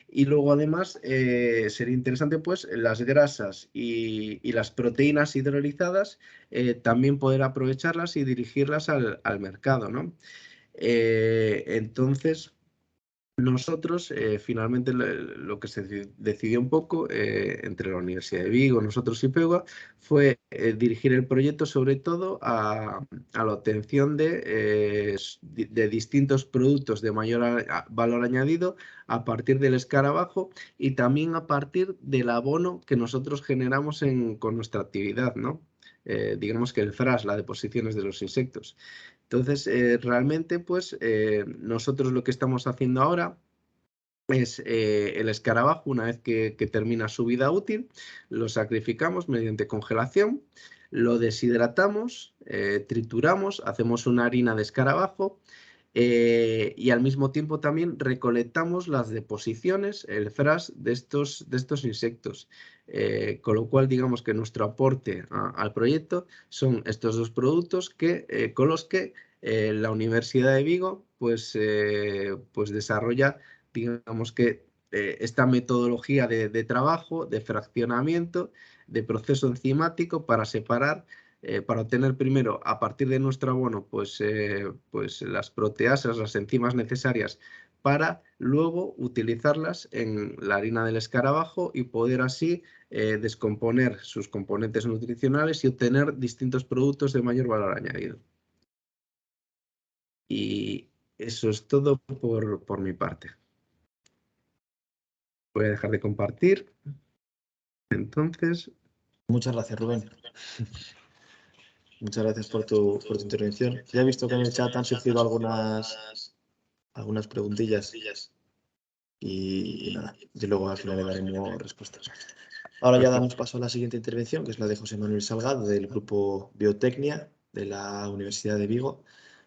Y luego además sería interesante pues las grasas y las proteínas hidrolizadas también poder aprovecharlas y dirigirlas al mercado, ¿no? Entonces, nosotros, finalmente, lo que se decidió un poco entre la Universidad de Vigo, nosotros y PEUA, fue dirigir el proyecto sobre todo a la obtención de distintos productos de mayor valor añadido a partir del escarabajo y también a partir del abono que nosotros generamos con nuestra actividad, ¿no? Digamos que el FRAS, la deposiciones de los insectos. Entonces, realmente, pues nosotros lo que estamos haciendo ahora es el escarabajo, una vez que termina su vida útil, lo sacrificamos mediante congelación, lo deshidratamos, trituramos, hacemos una harina de escarabajo y al mismo tiempo también recolectamos las deposiciones, el FRAS de estos insectos. Con lo cual, digamos que nuestro aporte al proyecto son estos dos productos con los que la Universidad de Vigo pues desarrolla, digamos que esta metodología de trabajo, de fraccionamiento, de proceso enzimático para separar, para obtener primero a partir de nuestro abono pues las proteasas, las enzimas necesarias para luego utilizarlas en la harina del escarabajo y poder así descomponer sus componentes nutricionales y obtener distintos productos de mayor valor añadido. Y eso es todo por mi parte. Voy a dejar de compartir. Entonces, Muchas gracias, Rubén. Muchas gracias por tu intervención. Ya he visto que en el chat han surgido algunas preguntillas y nada, y luego al final le daremos respuestas. Ahora ya damos paso a la siguiente intervención, que es la de José Manuel Salgado, del grupo Biotecnia de la Universidad de Vigo,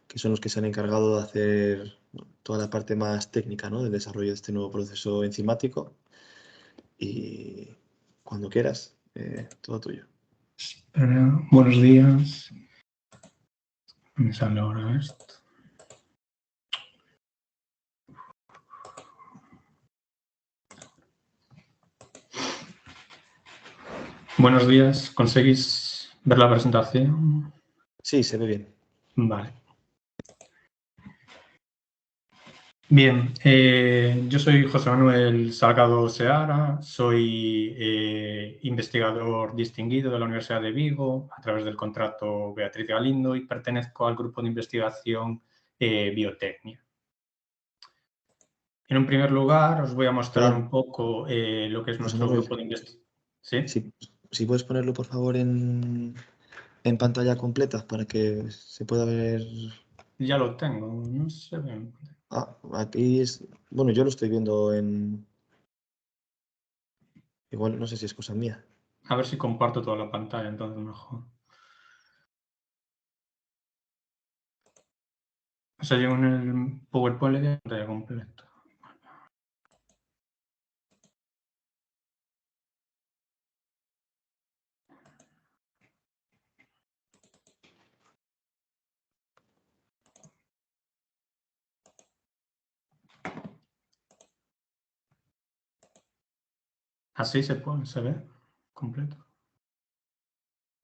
que son los que se han encargado de hacer toda la parte más técnica, ¿no?, del desarrollo de este nuevo proceso enzimático. Y cuando quieras, todo tuyo. Buenos días. Me sale ahora esto. Buenos días, ¿conseguís ver la presentación? Sí, se ve bien. Vale. Bien, yo soy José Manuel Salgado Seara, soy investigador distinguido de la Universidad de Vigo a través del contrato Beatriz Galindo y pertenezco al grupo de investigación Biotecnia. En un primer lugar, os voy a mostrar un poco lo que es José nuestro Manuel, grupo de investigación. ¿Sí? si puedes ponerlo, por favor, en pantalla completa para que se pueda ver. Ya lo tengo, no se ve. Aquí es. Bueno, yo lo estoy viendo en. Igual, no sé si es cosa mía. A ver si comparto toda la pantalla, entonces mejor. O sea, yo en el PowerPoint le doy pantalla completa. Así se ve completo.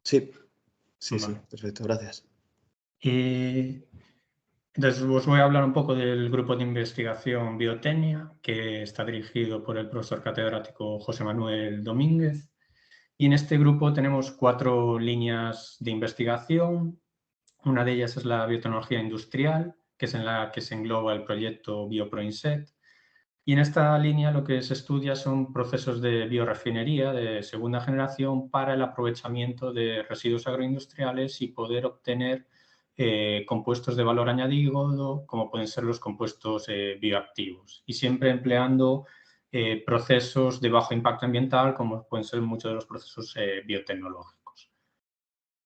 Sí, Vale. perfecto, gracias. Entonces os voy a hablar un poco del grupo de investigación Biotecnia, que está dirigido por el profesor catedrático José Manuel Domínguez. Y en este grupo tenemos 4 líneas de investigación. Una de ellas es la biotecnología industrial, que es en la que se engloba el proyecto BioProInsect. Y en esta línea lo que se estudia son procesos de biorefinería de segunda generación para el aprovechamiento de residuos agroindustriales y poder obtener compuestos de valor añadido, como pueden ser los compuestos bioactivos. Y siempre empleando procesos de bajo impacto ambiental, como pueden ser muchos de los procesos biotecnológicos.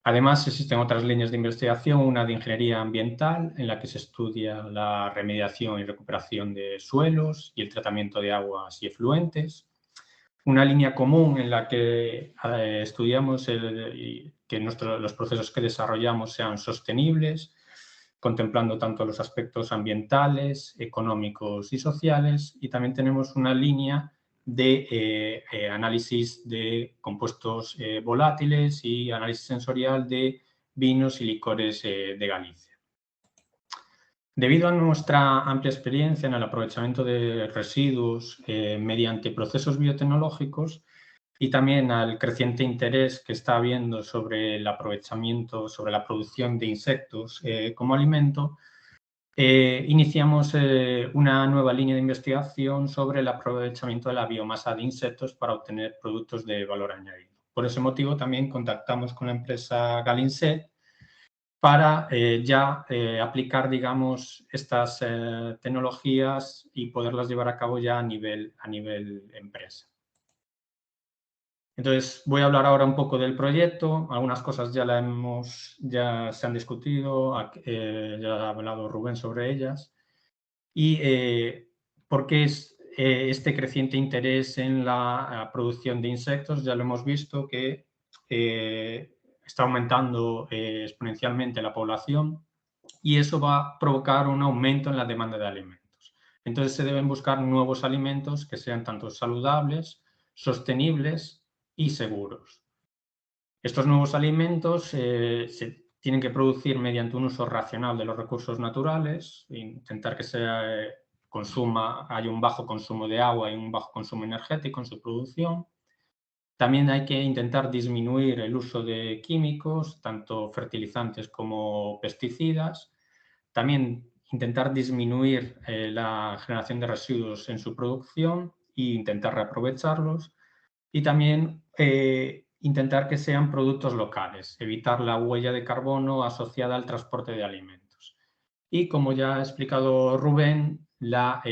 Además, existen otras líneas de investigación, una de ingeniería ambiental, en la que se estudia la remediación y recuperación de suelos y el tratamiento de aguas y efluentes. Una línea común en la que estudiamos que los procesos que desarrollamos sean sostenibles, contemplando tanto los aspectos ambientales, económicos y sociales. Y también tenemos una línea de análisis de compuestos volátiles y análisis sensorial de vinos y licores de Galicia. Debido a nuestra amplia experiencia en el aprovechamiento de residuos mediante procesos biotecnológicos y también al creciente interés que está habiendo sobre el aprovechamiento, sobre la producción de insectos como alimento, iniciamos una nueva línea de investigación sobre el aprovechamiento de la biomasa de insectos para obtener productos de valor añadido. Por ese motivo también contactamos con la empresa Galinsect para ya aplicar, digamos, estas tecnologías y poderlas llevar a cabo ya a nivel empresa. Entonces, voy a hablar ahora un poco del proyecto. Algunas cosas ya se han discutido, ya ha hablado Rubén sobre ellas. Y por qué es este creciente interés en la producción de insectos. Ya lo hemos visto que está aumentando exponencialmente la población y eso va a provocar un aumento en la demanda de alimentos. Entonces se deben buscar nuevos alimentos que sean tanto saludables, sostenibles y seguros. Estos nuevos alimentos se tienen que producir mediante un uso racional de los recursos naturales, intentar que haya un bajo consumo de agua y un bajo consumo energético en su producción. También hay que intentar disminuir el uso de químicos, tanto fertilizantes como pesticidas. También intentar disminuir la generación de residuos en su producción e intentar reaprovecharlos. Y también intentar que sean productos locales, evitar la huella de carbono asociada al transporte de alimentos. Y como ya ha explicado Rubén, la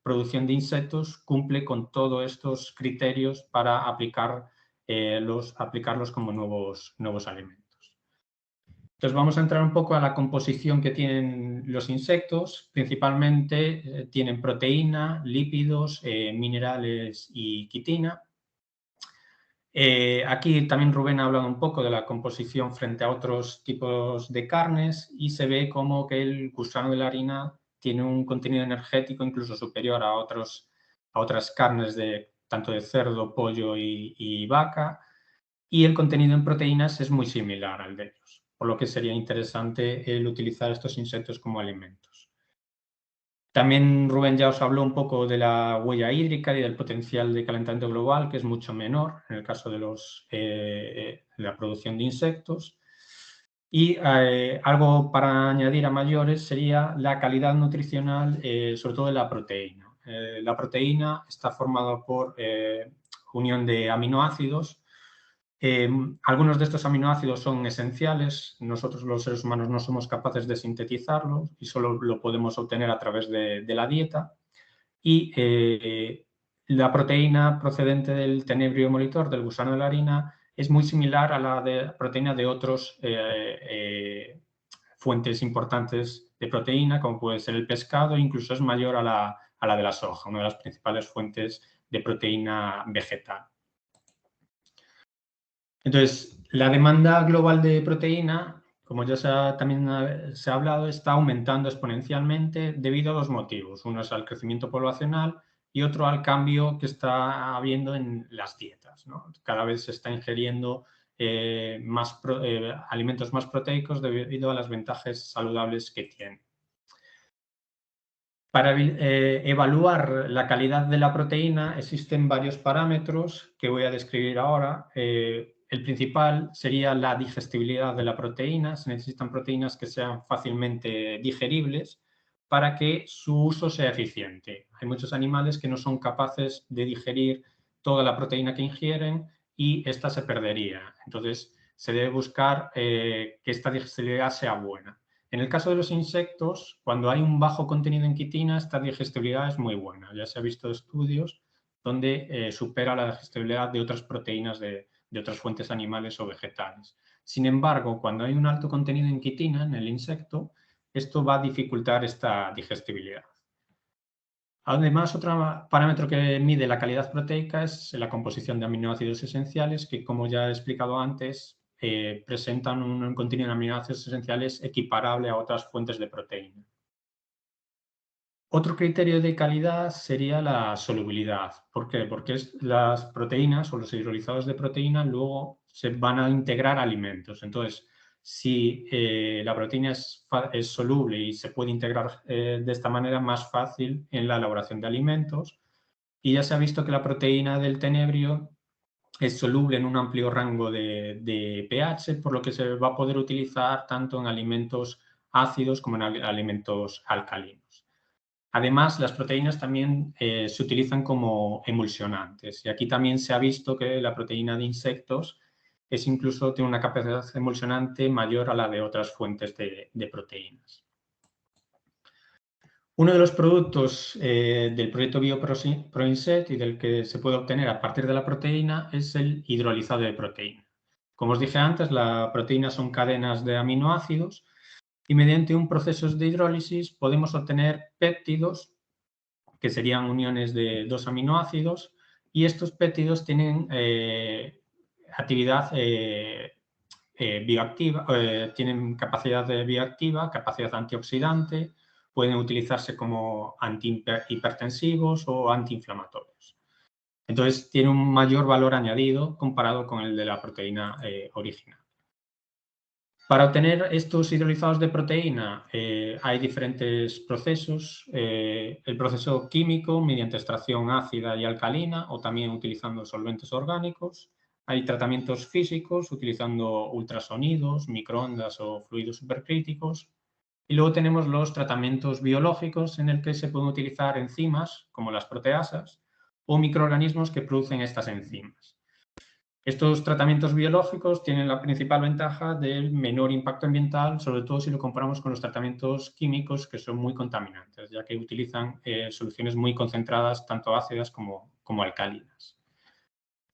producción de insectos cumple con todos estos criterios para aplicarlos como nuevos alimentos. Entonces vamos a entrar un poco a la composición que tienen los insectos. Principalmente tienen proteína, lípidos, minerales y quitina. Aquí también Rubén ha hablado un poco de la composición frente a otros tipos de carnes y se ve como que el gusano de la harina tiene un contenido energético incluso superior a otras carnes tanto de cerdo, pollo y vaca. y el contenido en proteínas es muy similar al de ellos, por lo que sería interesante el utilizar estos insectos como alimentos. También Rubén ya os habló un poco de la huella hídrica y del potencial de calentamiento global, que es mucho menor en el caso de la producción de insectos. Y algo para añadir a mayores sería la calidad nutricional, sobre todo de la proteína. La proteína está formada por unión de aminoácidos. Algunos de estos aminoácidos son esenciales. Nosotros los seres humanos no somos capaces de sintetizarlos y solo lo podemos obtener a través de la dieta. Y la proteína procedente del tenebrio molitor, del gusano de la harina, es muy similar a la proteína de otras fuentes importantes de proteína, como puede ser el pescado, e incluso es mayor a la de la soja, una de las principales fuentes de proteína vegetal. Entonces, la demanda global de proteína, como ya también se ha hablado, está aumentando exponencialmente debido a dos motivos. Uno es al crecimiento poblacional y otro al cambio que está habiendo en las dietas, ¿no? Cada vez se está ingiriendo alimentos más proteicos debido a las ventajas saludables que tienen. Para evaluar la calidad de la proteína existen varios parámetros que voy a describir ahora. El principal sería la digestibilidad de la proteína. Se necesitan proteínas que sean fácilmente digeribles para que su uso sea eficiente. Hay muchos animales que no son capaces de digerir toda la proteína que ingieren y esta se perdería. Entonces, se debe buscar que esta digestibilidad sea buena. En el caso de los insectos, cuando hay un bajo contenido en quitina, esta digestibilidad es muy buena. Ya se ha visto estudios donde supera la digestibilidad de otras proteínas de otras fuentes animales o vegetales. Sin embargo, cuando hay un alto contenido en quitina en el insecto, esto va a dificultar esta digestibilidad. Además, otro parámetro que mide la calidad proteica es la composición de aminoácidos esenciales, que, como ya he explicado antes, presentan un contenido de aminoácidos esenciales equiparable a otras fuentes de proteína. Otro criterio de calidad sería la solubilidad. ¿Por qué? Porque las proteínas o los hidrolizados de proteína luego se van a integrar a alimentos. Entonces, si la proteína es soluble y se puede integrar de esta manera más fácil en la elaboración de alimentos, y ya se ha visto que la proteína del tenebrio es soluble en un amplio rango de pH, por lo que se va a poder utilizar tanto en alimentos ácidos como en alimentos alcalinos. Además, las proteínas también se utilizan como emulsionantes y aquí también se ha visto que la proteína de insectos tiene una capacidad emulsionante mayor a la de otras fuentes de proteínas. Uno de los productos del proyecto BioProInsect y del que se puede obtener a partir de la proteína es el hidrolizado de proteína. Como os dije antes, la proteína son cadenas de aminoácidos y mediante un proceso de hidrólisis podemos obtener péptidos, que serían uniones de dos aminoácidos, y estos péptidos tienen actividad bioactiva, tienen capacidad bioactiva, capacidad antioxidante, pueden utilizarse como antihipertensivos o antiinflamatorios. Entonces, tiene un mayor valor añadido comparado con el de la proteína original. Para obtener estos hidrolizados de proteína hay diferentes procesos. El proceso químico mediante extracción ácida y alcalina o también utilizando solventes orgánicos. Hay tratamientos físicos utilizando ultrasonidos, microondas o fluidos supercríticos. Y luego tenemos los tratamientos biológicos en el que se pueden utilizar enzimas como las proteasas o microorganismos que producen estas enzimas. Estos tratamientos biológicos tienen la principal ventaja del menor impacto ambiental, sobre todo si lo comparamos con los tratamientos químicos que son muy contaminantes, ya que utilizan soluciones muy concentradas, tanto ácidas como alcalinas.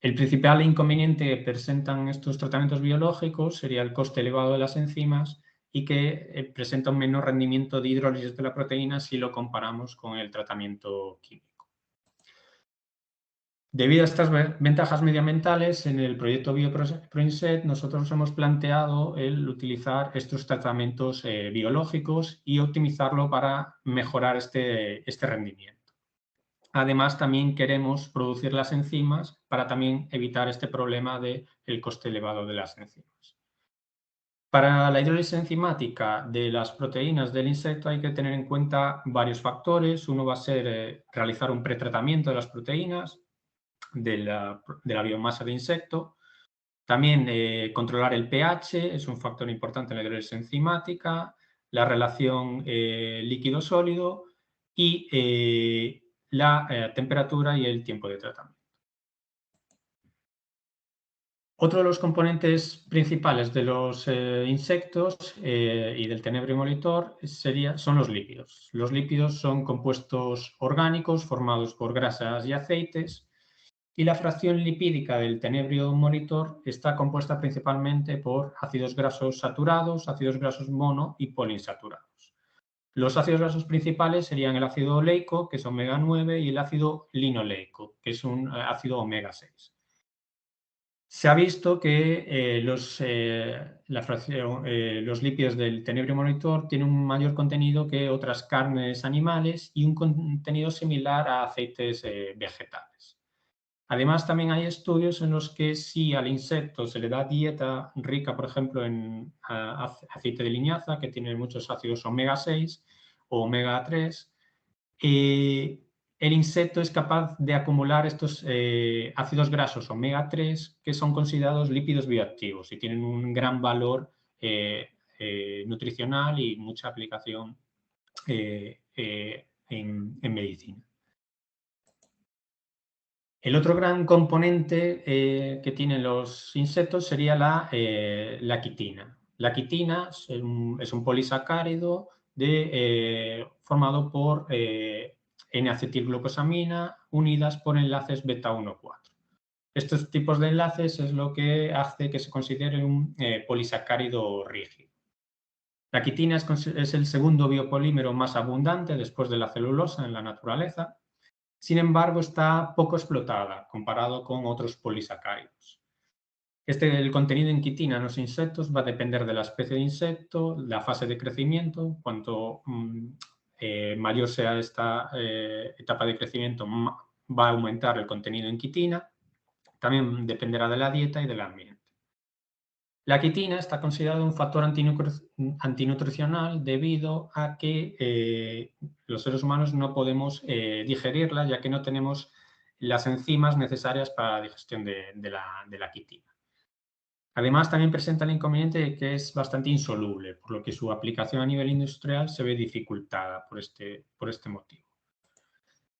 El principal inconveniente que presentan estos tratamientos biológicos sería el coste elevado de las enzimas y que presenta un menor rendimiento de hidrólisis de la proteína si lo comparamos con el tratamiento químico. Debido a estas ventajas medioambientales, en el proyecto BioProInsect nosotros hemos planteado el utilizar estos tratamientos biológicos y optimizarlo para mejorar este rendimiento. Además, también queremos producir las enzimas para también evitar este problema del coste elevado de las enzimas. Para la hidrólisis enzimática de las proteínas del insecto hay que tener en cuenta varios factores. Uno va a ser realizar un pretratamiento de las proteínas de la biomasa de insecto. También controlar el pH es un factor importante en la hidrólisis enzimática, la relación líquido-sólido y la temperatura y el tiempo de tratamiento. Otro de los componentes principales de los insectos y del tenebrio molitor son los lípidos. Los lípidos son compuestos orgánicos formados por grasas y aceites, y la fracción lipídica del tenebrio molitor está compuesta principalmente por ácidos grasos saturados, ácidos grasos mono y poliinsaturados. Los ácidos grasos principales serían el ácido oleico, que es omega 9, y el ácido linoleico, que es un ácido omega 6. Se ha visto que los lípidos del tenebrio molitor tienen un mayor contenido que otras carnes animales y un contenido similar a aceites vegetales. Además, también hay estudios en los que si al insecto se le da dieta rica, por ejemplo, en aceite de linaza, que tiene muchos ácidos omega 6 o omega 3, el insecto es capaz de acumular estos ácidos grasos omega 3 que son considerados lípidos bioactivos y tienen un gran valor nutricional y mucha aplicación en medicina. El otro gran componente que tienen los insectos sería la quitina. La quitina es un polisacárido formado por N-acetilglucosamina unidas por enlaces beta 1,4. Estos tipos de enlaces es lo que hace que se considere un polisacárido rígido. La quitina es el segundo biopolímero más abundante después de la celulosa en la naturaleza. Sin embargo, está poco explotada comparado con otros polisacáridos. El contenido en quitina en los insectos va a depender de la especie de insecto, la fase de crecimiento. Cuanto mayor sea esta etapa de crecimiento, va a aumentar el contenido en quitina. También dependerá de la dieta y del ambiente. La quitina está considerada un factor antinutricional debido a que los seres humanos no podemos digerirla, ya que no tenemos las enzimas necesarias para la digestión de la quitina. Además, también presenta el inconveniente de que es bastante insoluble, por lo que su aplicación a nivel industrial se ve dificultada por este motivo.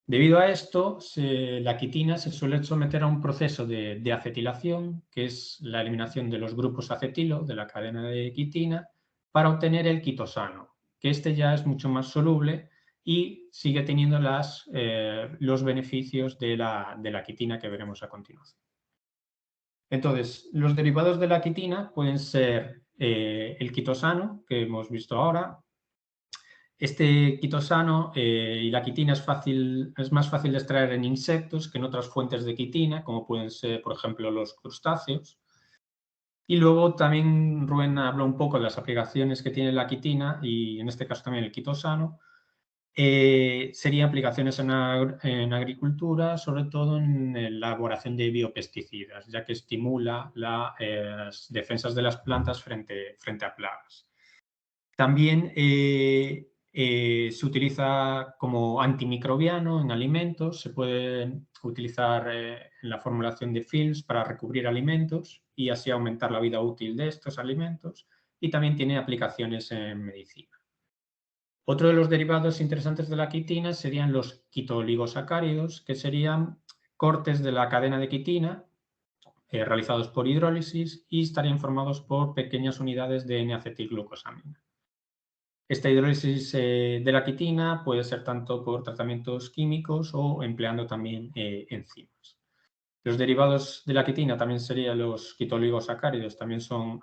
Debido a esto, la quitina se suele someter a un proceso de acetilación, que es la eliminación de los grupos acetilo de la cadena de quitina, para obtener el quitosano, que este ya es mucho más soluble y sigue teniendo los beneficios de la quitina que veremos a continuación. Entonces, los derivados de la quitina pueden ser el quitosano, que hemos visto ahora. Este quitosano y la quitina es más fácil de extraer en insectos que en otras fuentes de quitina, como pueden ser, por ejemplo, los crustáceos. Y luego también Rubén habló un poco de las aplicaciones que tiene la quitina y en este caso también el quitosano. Serían aplicaciones en agricultura, sobre todo en la elaboración de biopesticidas, ya que estimula las defensas de las plantas frente a plagas. También se utiliza como antimicrobiano en alimentos, se puede utilizar en la formulación de films para recubrir alimentos y así aumentar la vida útil de estos alimentos, y también tiene aplicaciones en medicina. Otro de los derivados interesantes de la quitina serían los quitoligosacáridos, que serían cortes de la cadena de quitina realizados por hidrólisis y estarían formados por pequeñas unidades de N-acetilglucosamina. Esta hidrólisis de la quitina puede ser tanto por tratamientos químicos o empleando también enzimas. Los derivados de la quitina también serían los quitoligosacáridos, también son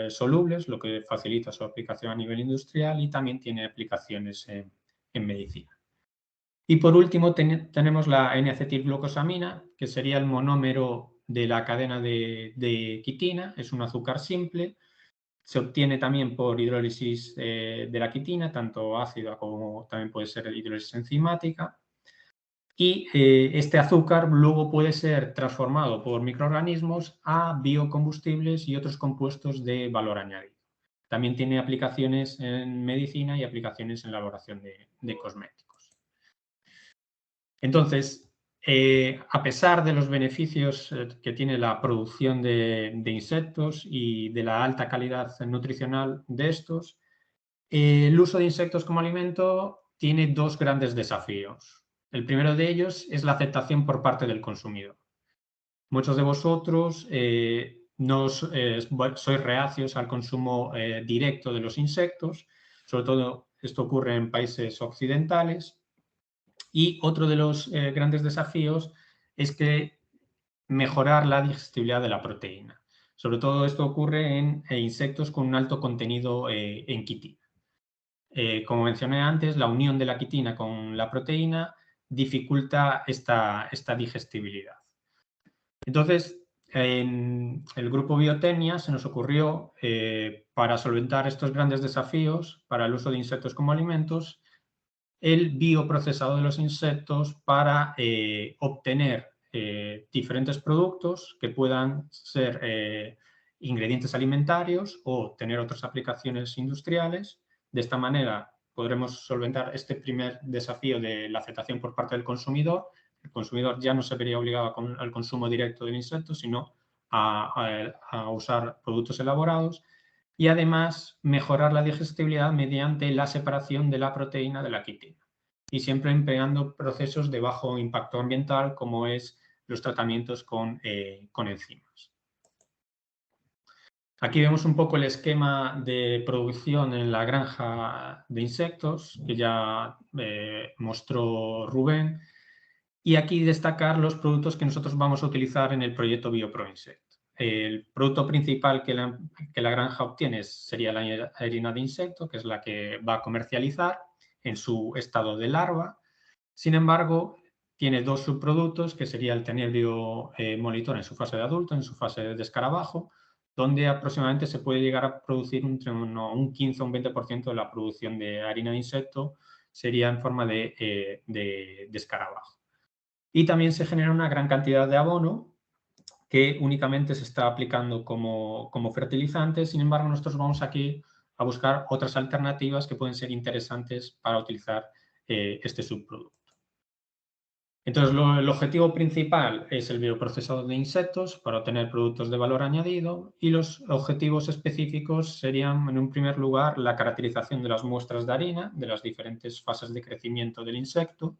solubles, lo que facilita su aplicación a nivel industrial y también tiene aplicaciones en medicina. Y por último tenemos la N-acetilglucosamina, que sería el monómero de la cadena de quitina, es un azúcar simple. Se obtiene también por hidrólisis de la quitina, tanto ácida como también puede ser hidrólisis enzimática. Y este azúcar luego puede ser transformado por microorganismos a biocombustibles y otros compuestos de valor añadido. También tiene aplicaciones en medicina y aplicaciones en la elaboración de cosméticos. Entonces, a pesar de los beneficios que tiene la producción de insectos y de la alta calidad nutricional de estos, el uso de insectos como alimento tiene dos grandes desafíos. El primero de ellos es la aceptación por parte del consumidor. Muchos de vosotros sois reacios al consumo directo de los insectos, sobre todo esto ocurre en países occidentales, y otro de los grandes desafíos es que mejorar la digestibilidad de la proteína. Sobre todo esto ocurre en insectos con un alto contenido en quitina. Como mencioné antes, la unión de la quitina con la proteína dificulta esta digestibilidad. Entonces, en el grupo Biotecnia se nos ocurrió, para solventar estos grandes desafíos para el uso de insectos como alimentos, el bioprocesado de los insectos para obtener diferentes productos que puedan ser ingredientes alimentarios o tener otras aplicaciones industriales. De esta manera podremos solventar este primer desafío de la aceptación por parte del consumidor. El consumidor ya no se vería obligado al consumo directo del insecto, sino a usar productos elaborados. Y además mejorar la digestibilidad mediante la separación de la proteína de la quitina. Y siempre empleando procesos de bajo impacto ambiental, como es los tratamientos con enzimas. Aquí vemos un poco el esquema de producción en la granja de insectos que ya mostró Rubén. Y aquí destacar los productos que nosotros vamos a utilizar en el proyecto BioProInsect. El producto principal que la granja obtiene sería la harina de insecto, que es la que va a comercializar en su estado de larva. Sin embargo, tiene dos subproductos, que sería el Tenebrio molitor en su fase de adulto, en su fase de escarabajo, donde aproximadamente se puede llegar a producir un 15 o un 20% de la producción de harina de insecto, sería en forma de escarabajo. Y también se genera una gran cantidad de abono que únicamente se está aplicando como fertilizante. Sin embargo, nosotros vamos aquí a buscar otras alternativas que pueden ser interesantes para utilizar este subproducto. Entonces, el objetivo principal es el bioprocesado de insectos para obtener productos de valor añadido, y los objetivos específicos serían, en un primer lugar, la caracterización de las muestras de harina de las diferentes fases de crecimiento del insecto.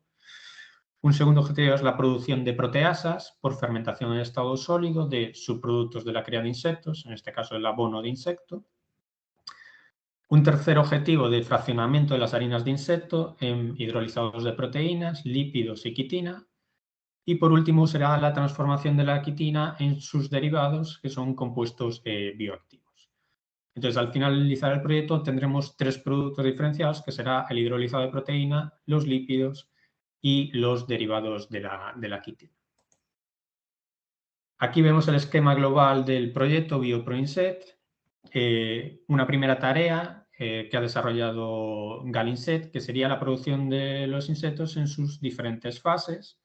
Un segundo objetivo es la producción de proteasas por fermentación en estado sólido de subproductos de la cría de insectos, en este caso el abono de insecto. Un tercer objetivo de fraccionamiento de las harinas de insecto en hidrolizados de proteínas, lípidos y quitina. Y por último será la transformación de la quitina en sus derivados, que son compuestos bioactivos. Entonces, al finalizar el proyecto tendremos tres productos diferenciados, que será el hidrolizado de proteína, los lípidos y los derivados de la quitina. Aquí vemos el esquema global del proyecto BioProInsect. Una primera tarea que ha desarrollado Galinsect, que sería la producción de los insectos en sus diferentes fases.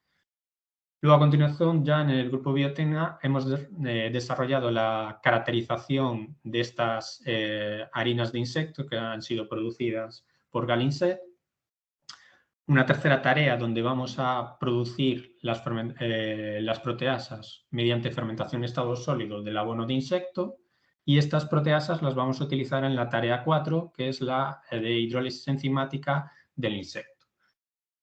Luego, a continuación, ya en el grupo Biotecnia hemos desarrollado la caracterización de estas harinas de insecto que han sido producidas por Galinsect. Una tercera tarea donde vamos a producir las proteasas mediante fermentación en estado sólido del abono de insecto, y estas proteasas las vamos a utilizar en la tarea 4, que es la de hidrólisis enzimática del insecto.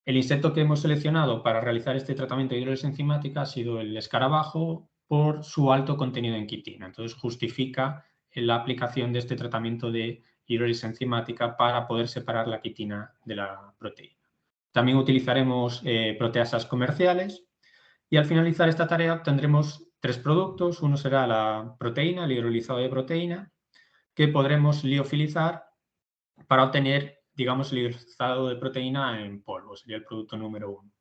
El insecto que hemos seleccionado para realizar este tratamiento de hidrólisis enzimática ha sido el escarabajo, por su alto contenido en quitina. Entonces justifica la aplicación de este tratamiento de hidrólisis enzimática para poder separar la quitina de la proteína. También utilizaremos proteasas comerciales, y al finalizar esta tarea obtendremos tres productos. Uno será la proteína, el hidrolizado de proteína, que podremos liofilizar para obtener, digamos, el hidrolizado de proteína en polvo, sería el producto número 1.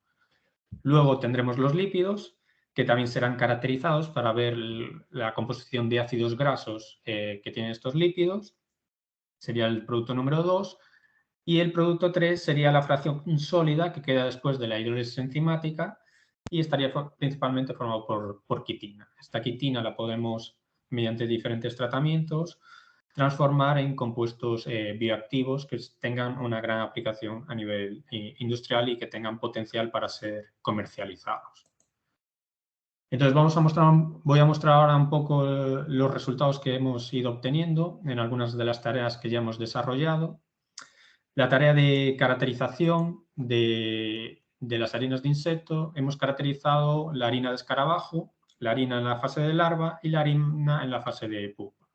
Luego tendremos los lípidos, que también serán caracterizados para ver la composición de ácidos grasos que tienen estos lípidos, sería el producto número 2. Y el producto 3 sería la fracción sólida que queda después de la hidrólisis enzimática y estaría principalmente formado por quitina. Esta quitina la podemos, mediante diferentes tratamientos, transformar en compuestos bioactivos que tengan una gran aplicación a nivel industrial y que tengan potencial para ser comercializados. Entonces voy a mostrar ahora un poco los resultados que hemos ido obteniendo en algunas de las tareas que ya hemos desarrollado. La tarea de caracterización de las harinas de insecto, hemos caracterizado la harina de escarabajo, la harina en la fase de larva y la harina en la fase de pupa.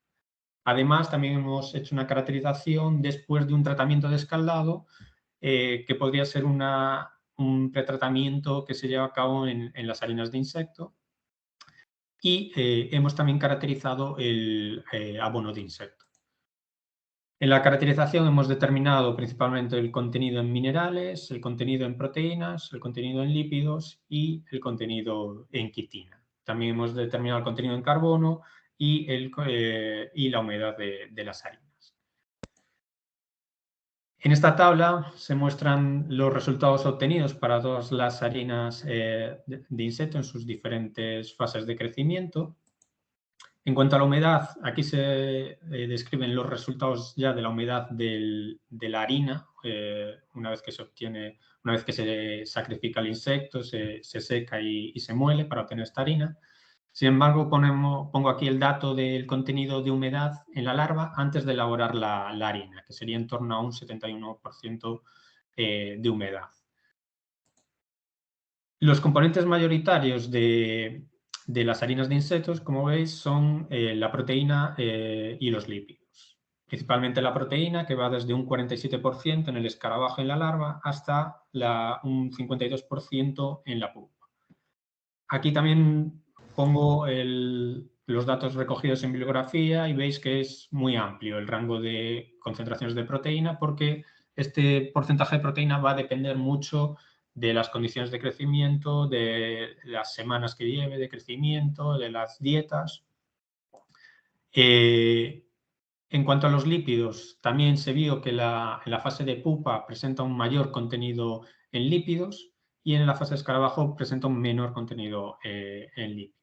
Además, también hemos hecho una caracterización después de un tratamiento de escaldado, que podría ser un pretratamiento que se lleva a cabo en las harinas de insecto. Y hemos también caracterizado el abono de insecto. En la caracterización hemos determinado principalmente el contenido en minerales, el contenido en proteínas, el contenido en lípidos y el contenido en quitina. También hemos determinado el contenido en carbono y la humedad de las harinas. En esta tabla se muestran los resultados obtenidos para todas las harinas de insecto en sus diferentes fases de crecimiento. En cuanto a la humedad, aquí se describen los resultados ya de la humedad de la harina, una vez que se sacrifica el insecto, se seca y se muele para obtener esta harina. Sin embargo, pongo aquí el dato del contenido de humedad en la larva antes de elaborar la harina, que sería en torno a un 71% de humedad. Los componentes mayoritarios de las harinas de insectos, como veis, son la proteína y los lípidos. Principalmente la proteína, que va desde un 47% en el escarabajo y en la larva hasta un 52% en la pupa. Aquí también pongo los datos recogidos en bibliografía y veis que es muy amplio el rango de concentraciones de proteína, porque este porcentaje de proteína va a depender mucho de las condiciones de crecimiento, de las semanas que lleve de crecimiento, de las dietas. En cuanto a los lípidos, también se vio que en la fase de pupa presenta un mayor contenido en lípidos y en la fase de escarabajo presenta un menor contenido en lípidos.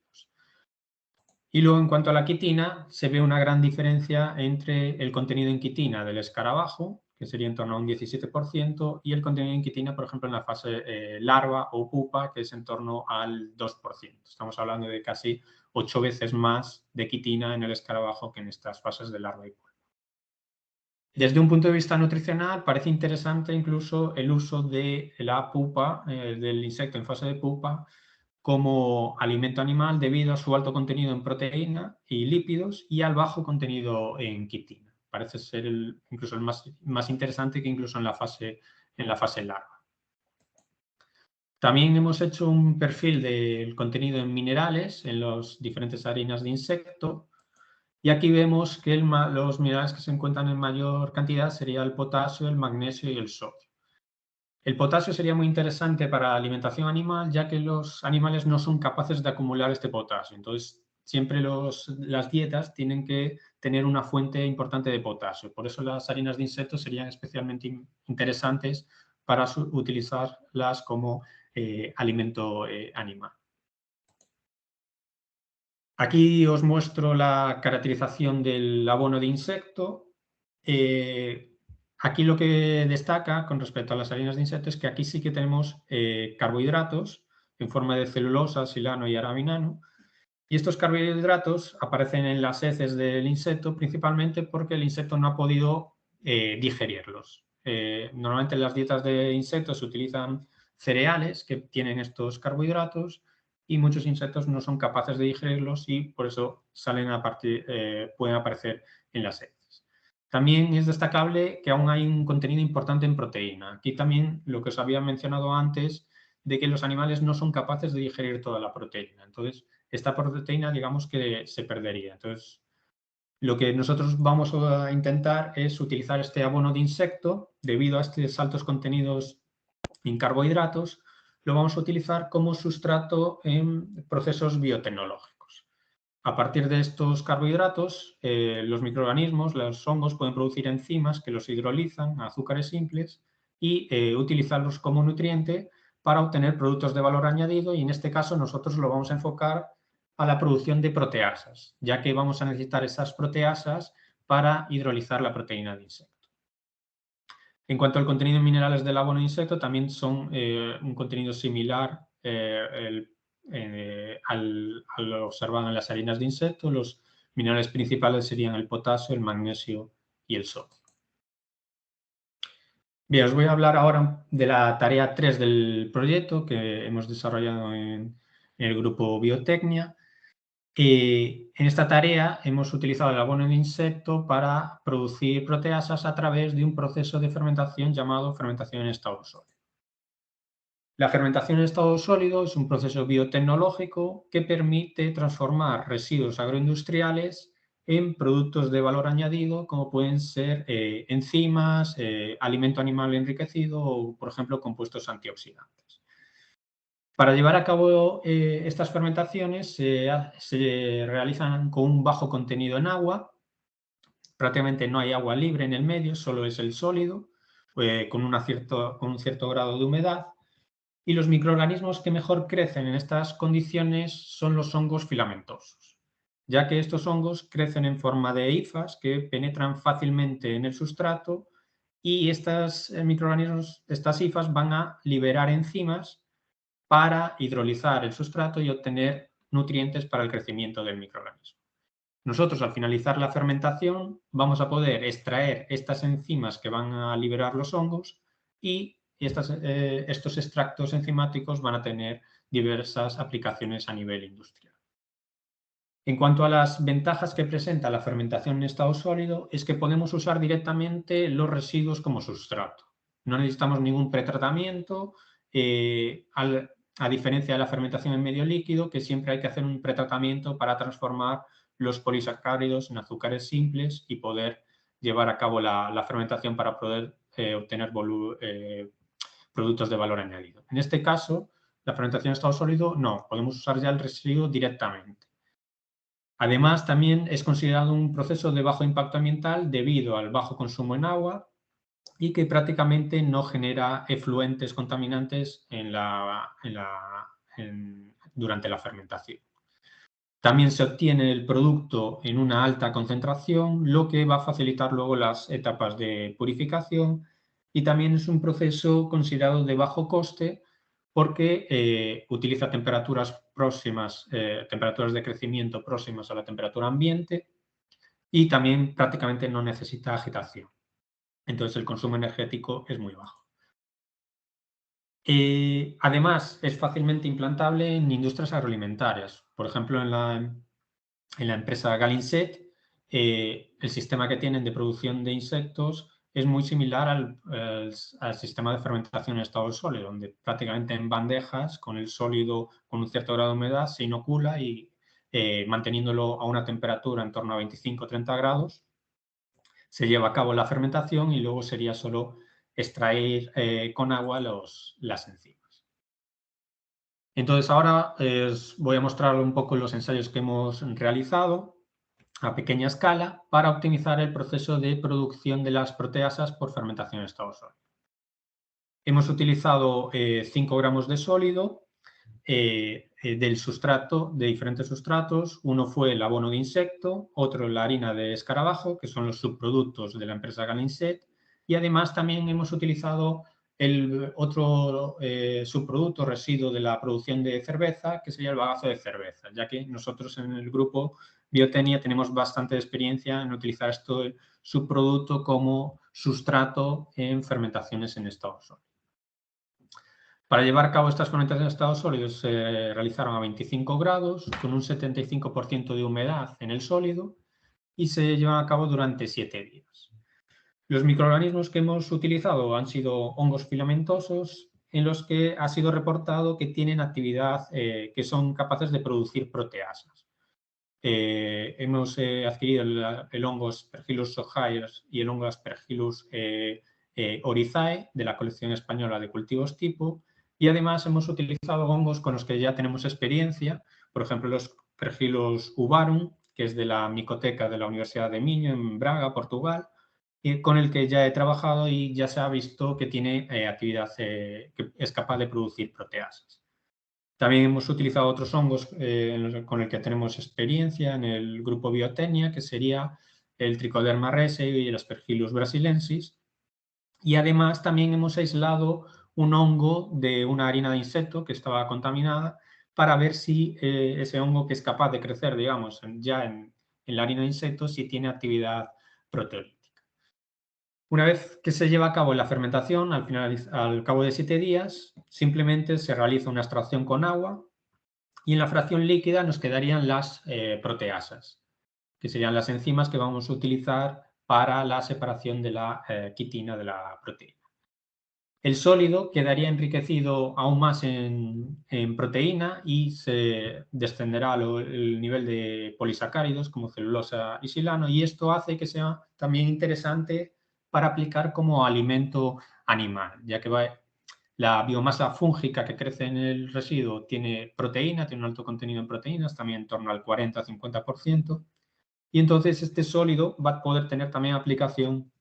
Y luego, en cuanto a la quitina, se ve una gran diferencia entre el contenido en quitina del escarabajo, que sería en torno a un 17%, y el contenido en quitina, por ejemplo, en la fase larva o pupa, que es en torno al 2%. Estamos hablando de casi 8 veces más de quitina en el escarabajo que en estas fases de larva y pupa. Desde un punto de vista nutricional, parece interesante incluso el uso de la pupa, del insecto en fase de pupa, como alimento animal debido a su alto contenido en proteína y lípidos y al bajo contenido en quitina. Parece ser incluso el más interesante que incluso en la fase larva. También hemos hecho un perfil del contenido en minerales en las diferentes harinas de insecto. Y aquí vemos que los minerales que se encuentran en mayor cantidad serían el potasio, el magnesio y el sodio. El potasio sería muy interesante para la alimentación animal, ya que los animales no son capaces de acumular este potasio. Entonces, siempre las dietas tienen que tener una fuente importante de potasio. Por eso las harinas de insectos serían especialmente interesantes para utilizarlas como alimento animal. Aquí os muestro la caracterización del abono de insecto. Aquí lo que destaca con respecto a las harinas de insecto es que aquí sí que tenemos carbohidratos en forma de celulosa, silano y araminano. Y estos carbohidratos aparecen en las heces del insecto principalmente porque el insecto no ha podido digerirlos. Normalmente en las dietas de insectos se utilizan cereales que tienen estos carbohidratos y muchos insectos no son capaces de digerirlos y por eso pueden aparecer en las heces. También es destacable que aún hay un contenido importante en proteína. Aquí también lo que os había mencionado antes de que los animales no son capaces de digerir toda la proteína. Entonces, esta proteína, digamos que se perdería. Entonces, lo que nosotros vamos a intentar es utilizar este abono de insecto, debido a estos altos contenidos en carbohidratos, lo vamos a utilizar como sustrato en procesos biotecnológicos. A partir de estos carbohidratos, los microorganismos, los hongos, pueden producir enzimas que los hidrolizan a azúcares simples y utilizarlos como nutriente para obtener productos de valor añadido, y en este caso nosotros lo vamos a enfocar a la producción de proteasas, ya que vamos a necesitar esas proteasas para hidrolizar la proteína de insecto. En cuanto al contenido en minerales del abono de insecto, también son un contenido similar al observado en las harinas de insecto. Los minerales principales serían el potasio, el magnesio y el sodio. Bien, os voy a hablar ahora de la tarea 3 del proyecto que hemos desarrollado en el grupo Biotecnia. En esta tarea hemos utilizado el abono de insecto para producir proteasas a través de un proceso de fermentación llamado fermentación en estado sólido. La fermentación en estado sólido es un proceso biotecnológico que permite transformar residuos agroindustriales en productos de valor añadido, como pueden ser enzimas, alimento animal enriquecido o, por ejemplo, compuestos antioxidantes. Para llevar a cabo estas fermentaciones se realizan con un bajo contenido en agua. Prácticamente no hay agua libre en el medio, solo es el sólido, con un cierto grado de humedad. Y los microorganismos que mejor crecen en estas condiciones son los hongos filamentosos, ya que estos hongos crecen en forma de hifas que penetran fácilmente en el sustrato, y estos microorganismos, estas hifas, van a liberar enzimas para hidrolizar el sustrato y obtener nutrientes para el crecimiento del microorganismo. Nosotros, al finalizar la fermentación, vamos a poder extraer estas enzimas que van a liberar los hongos, y estos extractos enzimáticos van a tener diversas aplicaciones a nivel industrial. En cuanto a las ventajas que presenta la fermentación en estado sólido, es que podemos usar directamente los residuos como sustrato. No necesitamos ningún pretratamiento, a diferencia de la fermentación en medio líquido, que siempre hay que hacer un pretratamiento para transformar los polisacáridos en azúcares simples y poder llevar a cabo la fermentación para poder obtener productos de valor añadido. En este caso, la fermentación en estado sólido, no, podemos usar ya el residuo directamente. Además, también es considerado un proceso de bajo impacto ambiental debido al bajo consumo en agua y que prácticamente no genera efluentes contaminantes durante la fermentación. También se obtiene el producto en una alta concentración, lo que va a facilitar luego las etapas de purificación, y también es un proceso considerado de bajo coste porque utiliza temperaturas de crecimiento próximas a la temperatura ambiente, y también prácticamente no necesita agitación. Entonces el consumo energético es muy bajo. Además, es fácilmente implantable en industrias agroalimentarias. Por ejemplo, en la empresa Galinset, el sistema que tienen de producción de insectos es muy similar al sistema de fermentación en estado sólido, donde prácticamente en bandejas, con el sólido con un cierto grado de humedad, se inocula y manteniéndolo a una temperatura en torno a 25-30 grados, se lleva a cabo la fermentación y luego sería solo extraer con agua las enzimas. Entonces ahora os voy a mostrar un poco los ensayos que hemos realizado a pequeña escala para optimizar el proceso de producción de las proteasas por fermentación en estado sólido. Hemos utilizado 5 gramos de sólido del sustrato, de diferentes sustratos. Uno fue el abono de insecto, otro la harina de escarabajo, que son los subproductos de la empresa Galinset, y además también hemos utilizado el otro subproducto residuo de la producción de cerveza, que sería el bagazo de cerveza, ya que nosotros en el grupo Biotecnia tenemos bastante experiencia en utilizar este subproducto como sustrato en fermentaciones en estado sólido. Para llevar a cabo estas fermentaciones en estado sólido se realizaron a 25 grados con un 75% de humedad en el sólido y se llevan a cabo durante 7 días. Los microorganismos que hemos utilizado han sido hongos filamentosos, en los que ha sido reportado que tienen actividad, que son capaces de producir proteasas. Hemos adquirido el hongo Aspergillus sohayers y el hongo Aspergillus oryzae de la colección española de cultivos tipo, y además hemos utilizado hongos con los que ya tenemos experiencia, por ejemplo los Aspergillus uvarum, que es de la micoteca de la Universidad de Minho, en Braga, Portugal, y con el que ya he trabajado y ya se ha visto que tiene actividad, que es capaz de producir proteasas. También hemos utilizado otros hongos con el que tenemos experiencia en el grupo Biotenia, que sería el Trichoderma resei y el Aspergillus brasilensis. Y además también hemos aislado un hongo de una harina de insecto que estaba contaminada para ver si ese hongo, que es capaz de crecer, digamos, ya en la harina de insecto, si tiene actividad proteolítica. Una vez que se lleva a cabo la fermentación, al cabo de 7 días, simplemente se realiza una extracción con agua y en la fracción líquida nos quedarían las proteasas, que serían las enzimas que vamos a utilizar para la separación de la quitina de la proteína. El sólido quedaría enriquecido aún más en proteína y se descenderá el nivel de polisacáridos como celulosa y silano, y esto hace que sea también interesante para aplicar como alimento animal, ya que la biomasa fúngica que crece en el residuo tiene proteína, tiene un alto contenido en proteínas, también en torno al 40-50%, y entonces este sólido va a poder tener también aplicación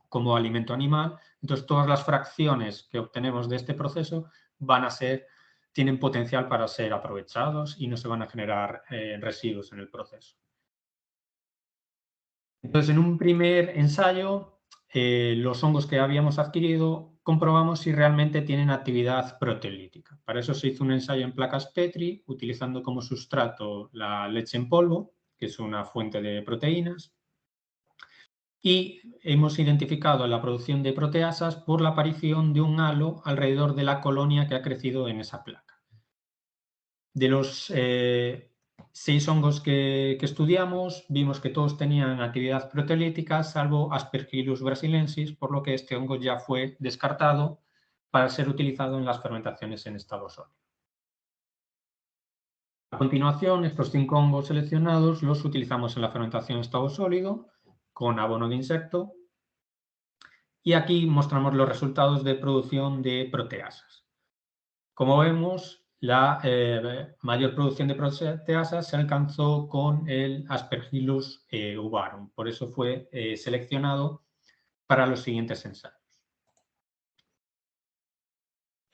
como alimento animal. Entonces todas las fracciones que obtenemos de este proceso tienen potencial para ser aprovechados y no se van a generar residuos en el proceso. Entonces, en un primer ensayo, los hongos que habíamos adquirido comprobamos si realmente tienen actividad proteolítica. Para eso se hizo un ensayo en placas Petri, utilizando como sustrato la leche en polvo, que es una fuente de proteínas, y hemos identificado la producción de proteasas por la aparición de un halo alrededor de la colonia que ha crecido en esa placa. De los 6 hongos que estudiamos, vimos que todos tenían actividad proteolítica, salvo Aspergillus brasilensis, por lo que este hongo ya fue descartado para ser utilizado en las fermentaciones en estado sólido. A continuación, estos 5 hongos seleccionados los utilizamos en la fermentación en estado sólido con abono de insecto, y aquí mostramos los resultados de producción de proteasas. Como vemos, la mayor producción de proteasas se alcanzó con el Aspergillus uvarum. Por eso fue seleccionado para los siguientes ensayos.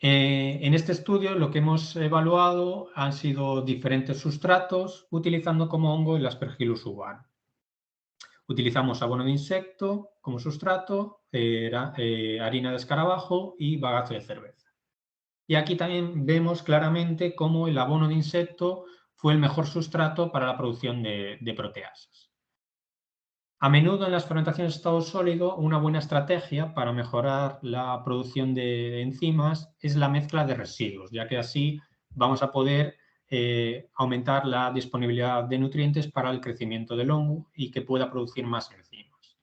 En este estudio lo que hemos evaluado han sido diferentes sustratos utilizando como hongo el Aspergillus uvarum. Utilizamos abono de insecto como sustrato, harina de escarabajo y bagazo de cerveza. Y aquí también vemos claramente cómo el abono de insecto fue el mejor sustrato para la producción de proteasas. A menudo en las fermentaciones de estado sólido, una buena estrategia para mejorar la producción de enzimas es la mezcla de residuos, ya que así vamos a poder aumentar la disponibilidad de nutrientes para el crecimiento del hongo y que pueda producir más enzimas.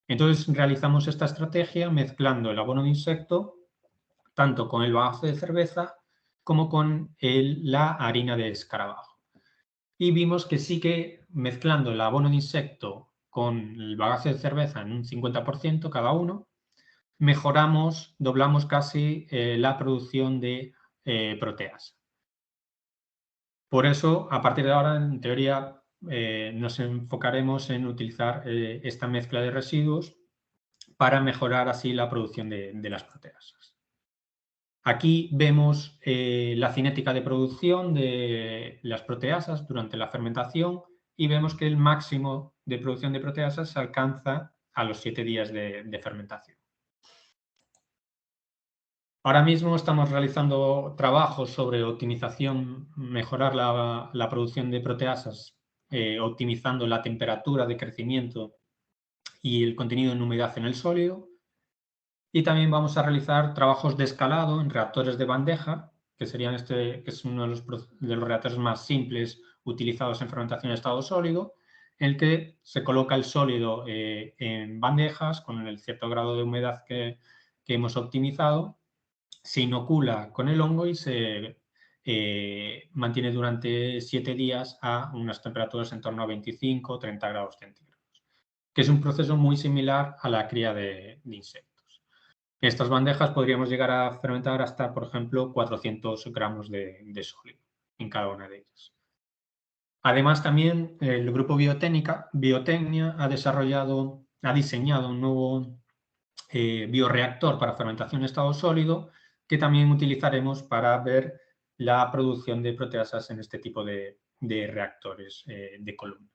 Entonces realizamos esta estrategia mezclando el abono de insecto tanto con el bagazo de cerveza como con la harina de escarabajo. Y vimos que sí que mezclando el abono de insecto con el bagazo de cerveza en un 50% cada uno, doblamos casi la producción de proteas. Por eso, a partir de ahora, en teoría, nos enfocaremos en utilizar esta mezcla de residuos para mejorar así la producción de las proteasas. Aquí vemos la cinética de producción de las proteasas durante la fermentación y vemos que el máximo de producción de proteasas se alcanza a los 7 días de fermentación. Ahora mismo estamos realizando trabajos sobre optimización, mejorar la producción de proteasas, optimizando la temperatura de crecimiento y el contenido en humedad en el sólido. Y también vamos a realizar trabajos de escalado en reactores de bandeja, que serían que es uno de los reactores más simples utilizados en fermentación de estado sólido, en el que se coloca el sólido en bandejas con el cierto grado de humedad que hemos optimizado, se inocula con el hongo y se mantiene durante 7 días a unas temperaturas en torno a 25 o 30 grados centígrados, que es un proceso muy similar a la cría de insectos. En estas bandejas podríamos llegar a fermentar hasta, por ejemplo, 400 gramos de sólido en cada una de ellas. Además, también el grupo Biotecnia ha diseñado un nuevo bioreactor para fermentación en estado sólido que también utilizaremos para ver la producción de proteasas en este tipo de reactores de columna.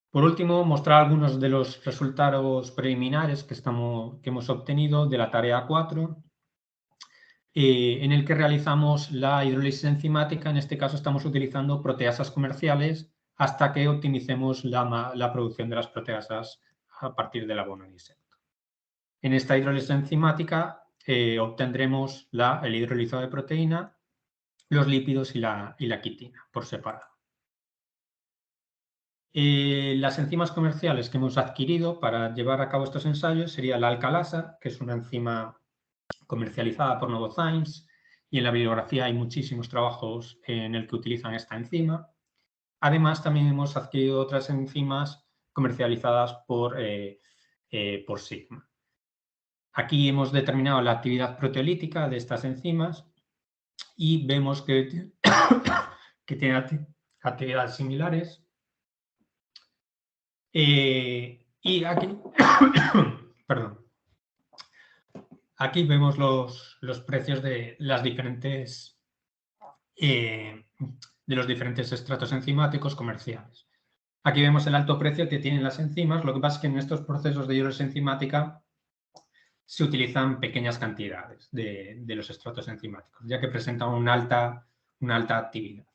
Por último, mostrar algunos de los resultados preliminares que hemos obtenido de la tarea 4, en el que realizamos la hidrólisis enzimática. En este caso estamos utilizando proteasas comerciales hasta que optimicemos la producción de las proteasas a partir del abono insecto. En esta hidrólisis enzimática obtendremos el hidrolizado de proteína, los lípidos y la quitina por separado. Las enzimas comerciales que hemos adquirido para llevar a cabo estos ensayos sería la alcalasa, que es una enzima comercializada por Novozymes, y en la bibliografía hay muchísimos trabajos en el que utilizan esta enzima. Además, también hemos adquirido otras enzimas comercializadas por Sigma. Aquí hemos determinado la actividad proteolítica de estas enzimas y vemos que tienen actividades similares. Y aquí, perdón, aquí vemos los precios de los diferentes estratos enzimáticos comerciales. Aquí vemos el alto precio que tienen las enzimas. Lo que pasa es que en estos procesos de hidrólisis enzimática se utilizan pequeñas cantidades de los estratos enzimáticos, ya que presentan una alta actividad.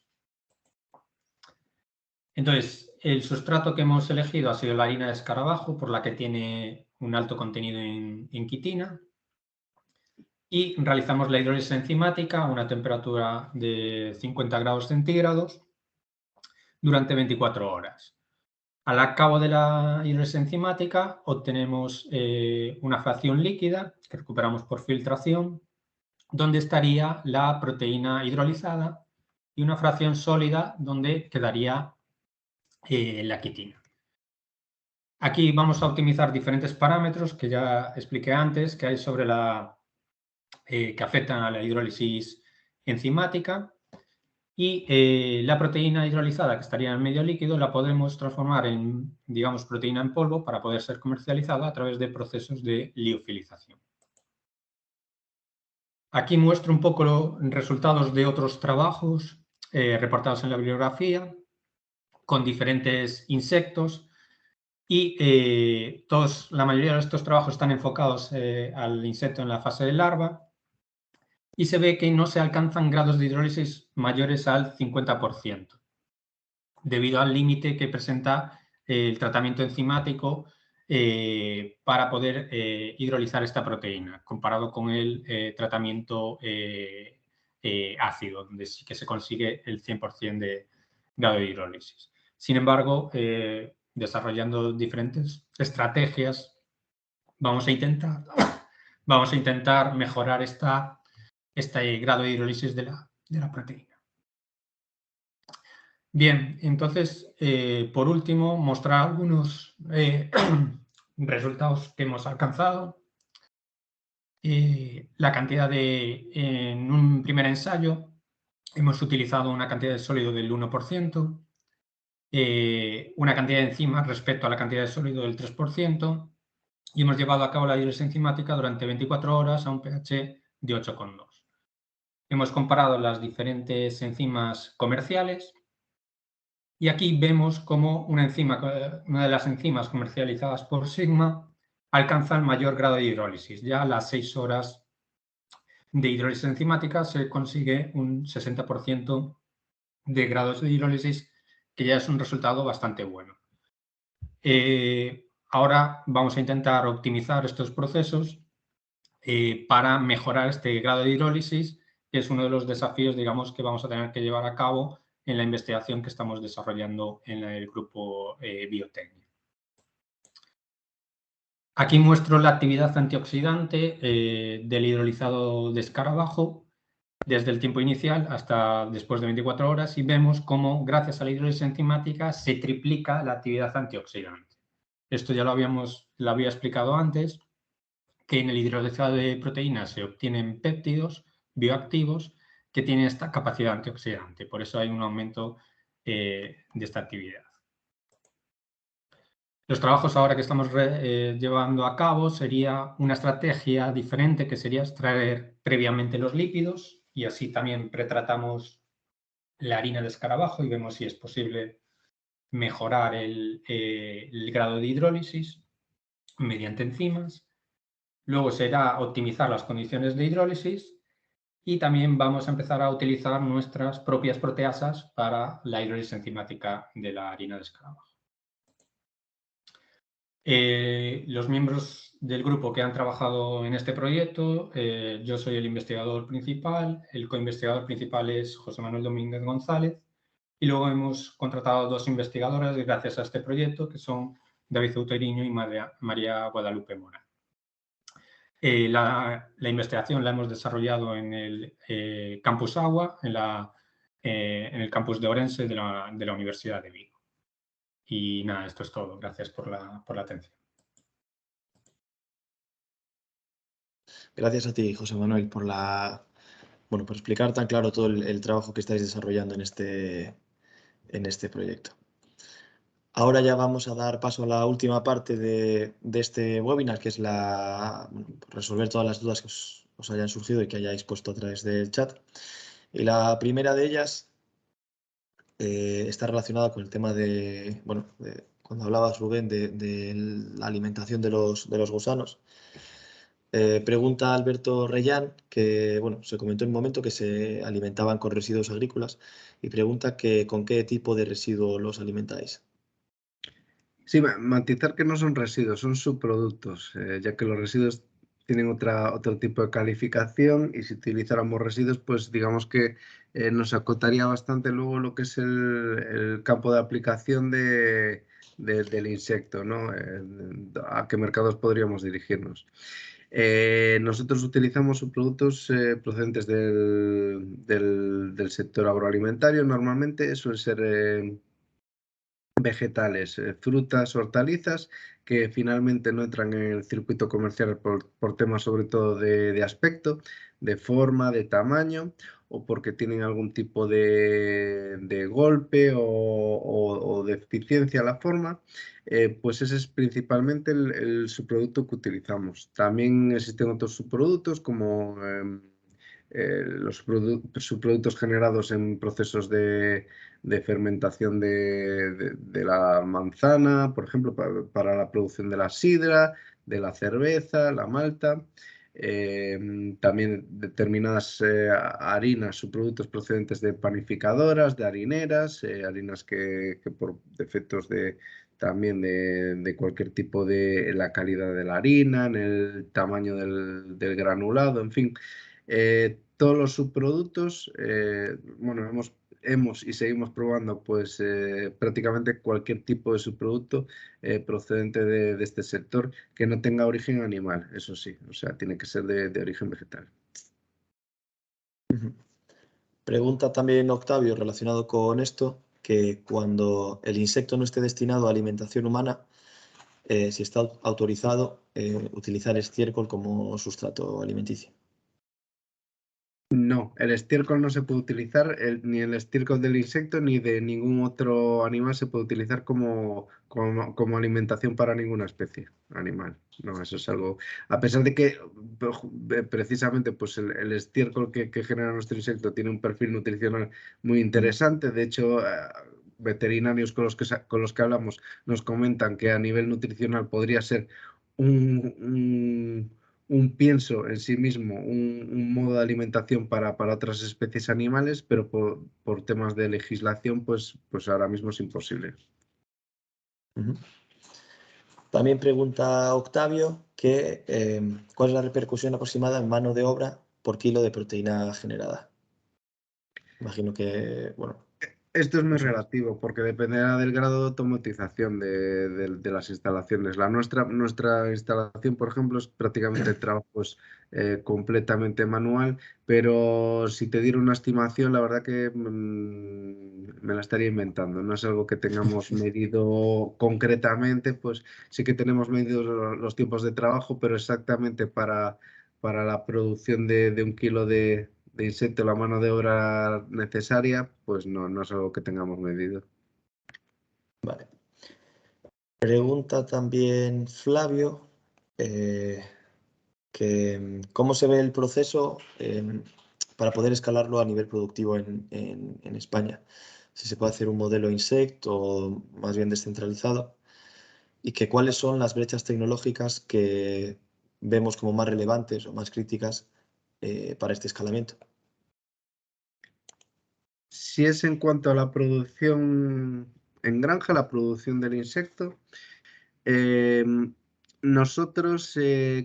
Entonces, el sustrato que hemos elegido ha sido la harina de escarabajo, por la que tiene un alto contenido en quitina. Y realizamos la hidrólisis enzimática a una temperatura de 50 grados centígrados durante 24 horas. Al cabo de la hidrólisis enzimática obtenemos una fracción líquida que recuperamos por filtración, donde estaría la proteína hidrolizada, y una fracción sólida donde quedaría la quitina. Aquí vamos a optimizar diferentes parámetros que ya expliqué antes, que hay sobre que afectan a la hidrólisis enzimática. Y la proteína hidrolizada, que estaría en el medio líquido, la podemos transformar en, digamos, proteína en polvo para poder ser comercializada a través de procesos de liofilización. Aquí muestro un poco los resultados de otros trabajos reportados en la bibliografía con diferentes insectos, y la mayoría de estos trabajos están enfocados al insecto en la fase de larva, y se ve que no se alcanzan grados de hidrólisis mayores al 50%, debido al límite que presenta el tratamiento enzimático para poder hidrolizar esta proteína, comparado con el tratamiento ácido, donde sí que se consigue el 100% de grado de hidrólisis. Sin embargo, desarrollando diferentes estrategias, vamos a intentar mejorar este grado de hidrólisis de la proteína. Bien, entonces, por último, mostrar algunos resultados que hemos alcanzado. La cantidad en un primer ensayo, hemos utilizado una cantidad de sólido del 1%, una cantidad de enzimas respecto a la cantidad de sólido del 3%, y hemos llevado a cabo la hidrólisis enzimática durante 24 horas a un pH de 8,2. Hemos comparado las diferentes enzimas comerciales y aquí vemos cómo una de las enzimas comercializadas por Sigma alcanza el mayor grado de hidrólisis. Ya a las 6 horas de hidrólisis enzimática se consigue un 60% de grados de hidrólisis, que ya es un resultado bastante bueno. Ahora vamos a intentar optimizar estos procesos para mejorar este grado de hidrólisis, que es uno de los desafíos, digamos, que vamos a tener que llevar a cabo en la investigación que estamos desarrollando en el grupo Biotecnia. Aquí muestro la actividad antioxidante del hidrolizado de escarabajo desde el tiempo inicial hasta después de 24 horas, y vemos cómo, gracias a la hidrólisis enzimática, se triplica la actividad antioxidante. Esto ya lo había explicado antes, que en el hidrolizado de proteínas se obtienen péptidos bioactivos que tienen esta capacidad antioxidante. Por eso hay un aumento de esta actividad. Los trabajos ahora que estamos llevando a cabo sería una estrategia diferente, que sería extraer previamente los líquidos, y así también pretratamos la harina de escarabajo y vemos si es posible mejorar el grado de hidrólisis mediante enzimas. Luego será optimizar las condiciones de hidrólisis y también vamos a empezar a utilizar nuestras propias proteasas para la hidrólisis enzimática de la harina de escarabajo. Los miembros del grupo que han trabajado en este proyecto, yo soy el investigador principal, el coinvestigador principal es José Manuel Domínguez González, y luego hemos contratado 2 investigadoras gracias a este proyecto, que son David Outeiriño y María Guadalupe Mora. La investigación la hemos desarrollado en el Campus Agua, en el campus de Orense de la Universidad de Vigo. Y nada, esto es todo. Gracias por la atención. Gracias a ti, José Manuel, por explicar tan claro todo el trabajo que estáis desarrollando en este proyecto. Ahora ya vamos a dar paso a la última parte de este webinar, que es resolver todas las dudas que os hayan surgido y que hayáis puesto a través del chat. Y la primera de ellas está relacionada con el tema cuando hablabas, Rubén, de la alimentación de los gusanos. Pregunta Alberto Reyán, que se comentó en un momento que se alimentaban con residuos agrícolas, y pregunta con qué tipo de residuo los alimentáis. Sí, matizar que no son residuos, son subproductos, ya que los residuos tienen otro tipo de calificación, y si utilizáramos residuos, pues digamos que nos acotaría bastante luego lo que es el campo de aplicación del insecto, ¿no? A qué mercados podríamos dirigirnos. Nosotros utilizamos subproductos procedentes del sector agroalimentario. Normalmente suelen ser vegetales, frutas, hortalizas, que finalmente no entran en el circuito comercial por temas sobre todo de aspecto, de forma, de tamaño, o porque tienen algún tipo de golpe o deficiencia a la forma. Pues ese es principalmente el subproducto que utilizamos. También existen otros subproductos como los subproductos generados en procesos de fermentación de la manzana, por ejemplo, para la producción de la sidra, de la cerveza, la malta. También determinadas harinas, subproductos procedentes de panificadoras, de harineras, harinas que por defectos también de cualquier tipo de la calidad de la harina, en el tamaño del granulado, en fin. Todos los subproductos, hemos y seguimos probando pues prácticamente cualquier tipo de subproducto procedente de este sector que no tenga origen animal, eso sí, o sea, tiene que ser de origen vegetal. Pregunta también Octavio, relacionado con esto, que cuando el insecto no esté destinado a alimentación humana, si está autorizado utilizar estiércol como sustrato alimenticio. No, el estiércol no se puede utilizar, ni el estiércol del insecto ni de ningún otro animal se puede utilizar como alimentación para ninguna especie animal. No, eso es algo, a pesar de que precisamente pues el estiércol que genera nuestro insecto tiene un perfil nutricional muy interesante. De hecho, veterinarios con los que hablamos nos comentan que a nivel nutricional podría ser un pienso en sí mismo, un modo de alimentación para otras especies animales, pero por temas de legislación, pues ahora mismo es imposible. También pregunta Octavio que ¿cuál es la repercusión aproximada en mano de obra por kilo de proteína generada? Imagino que, Esto es muy relativo porque dependerá del grado de automatización de las instalaciones. Nuestra instalación, por ejemplo, es prácticamente trabajos completamente manual, pero si te diera una estimación, la verdad que me la estaría inventando. No es algo que tengamos medido concretamente, pues sí que tenemos medidos los tiempos de trabajo, pero exactamente para la producción de un kilo de insecto, la mano de obra necesaria, pues no es algo que tengamos medido. Vale. Pregunta también Flavio, ¿cómo se ve el proceso para poder escalarlo a nivel productivo en España? Si se puede hacer un modelo insect o más bien descentralizado, y cuáles son las brechas tecnológicas que vemos como más relevantes o más críticas para este escalamiento. Si es en cuanto a la producción en granja, la producción del insecto, nosotros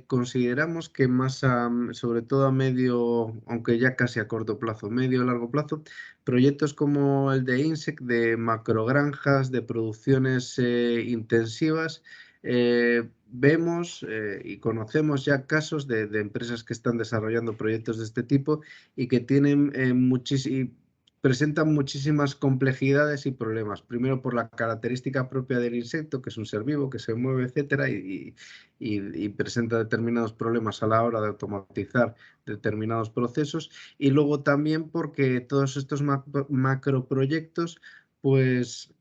consideramos que más sobre todo a medio, aunque ya casi a corto plazo, medio o largo plazo, proyectos como el de Insect, de macrogranjas, de producciones intensivas, vemos y conocemos ya casos de empresas que están desarrollando proyectos de este tipo y que tienen presentan muchísimas complejidades y problemas. Primero por la característica propia del insecto, que es un ser vivo, que se mueve, etcétera, y presenta determinados problemas a la hora de automatizar determinados procesos. Y luego también porque todos estos macroproyectos, pues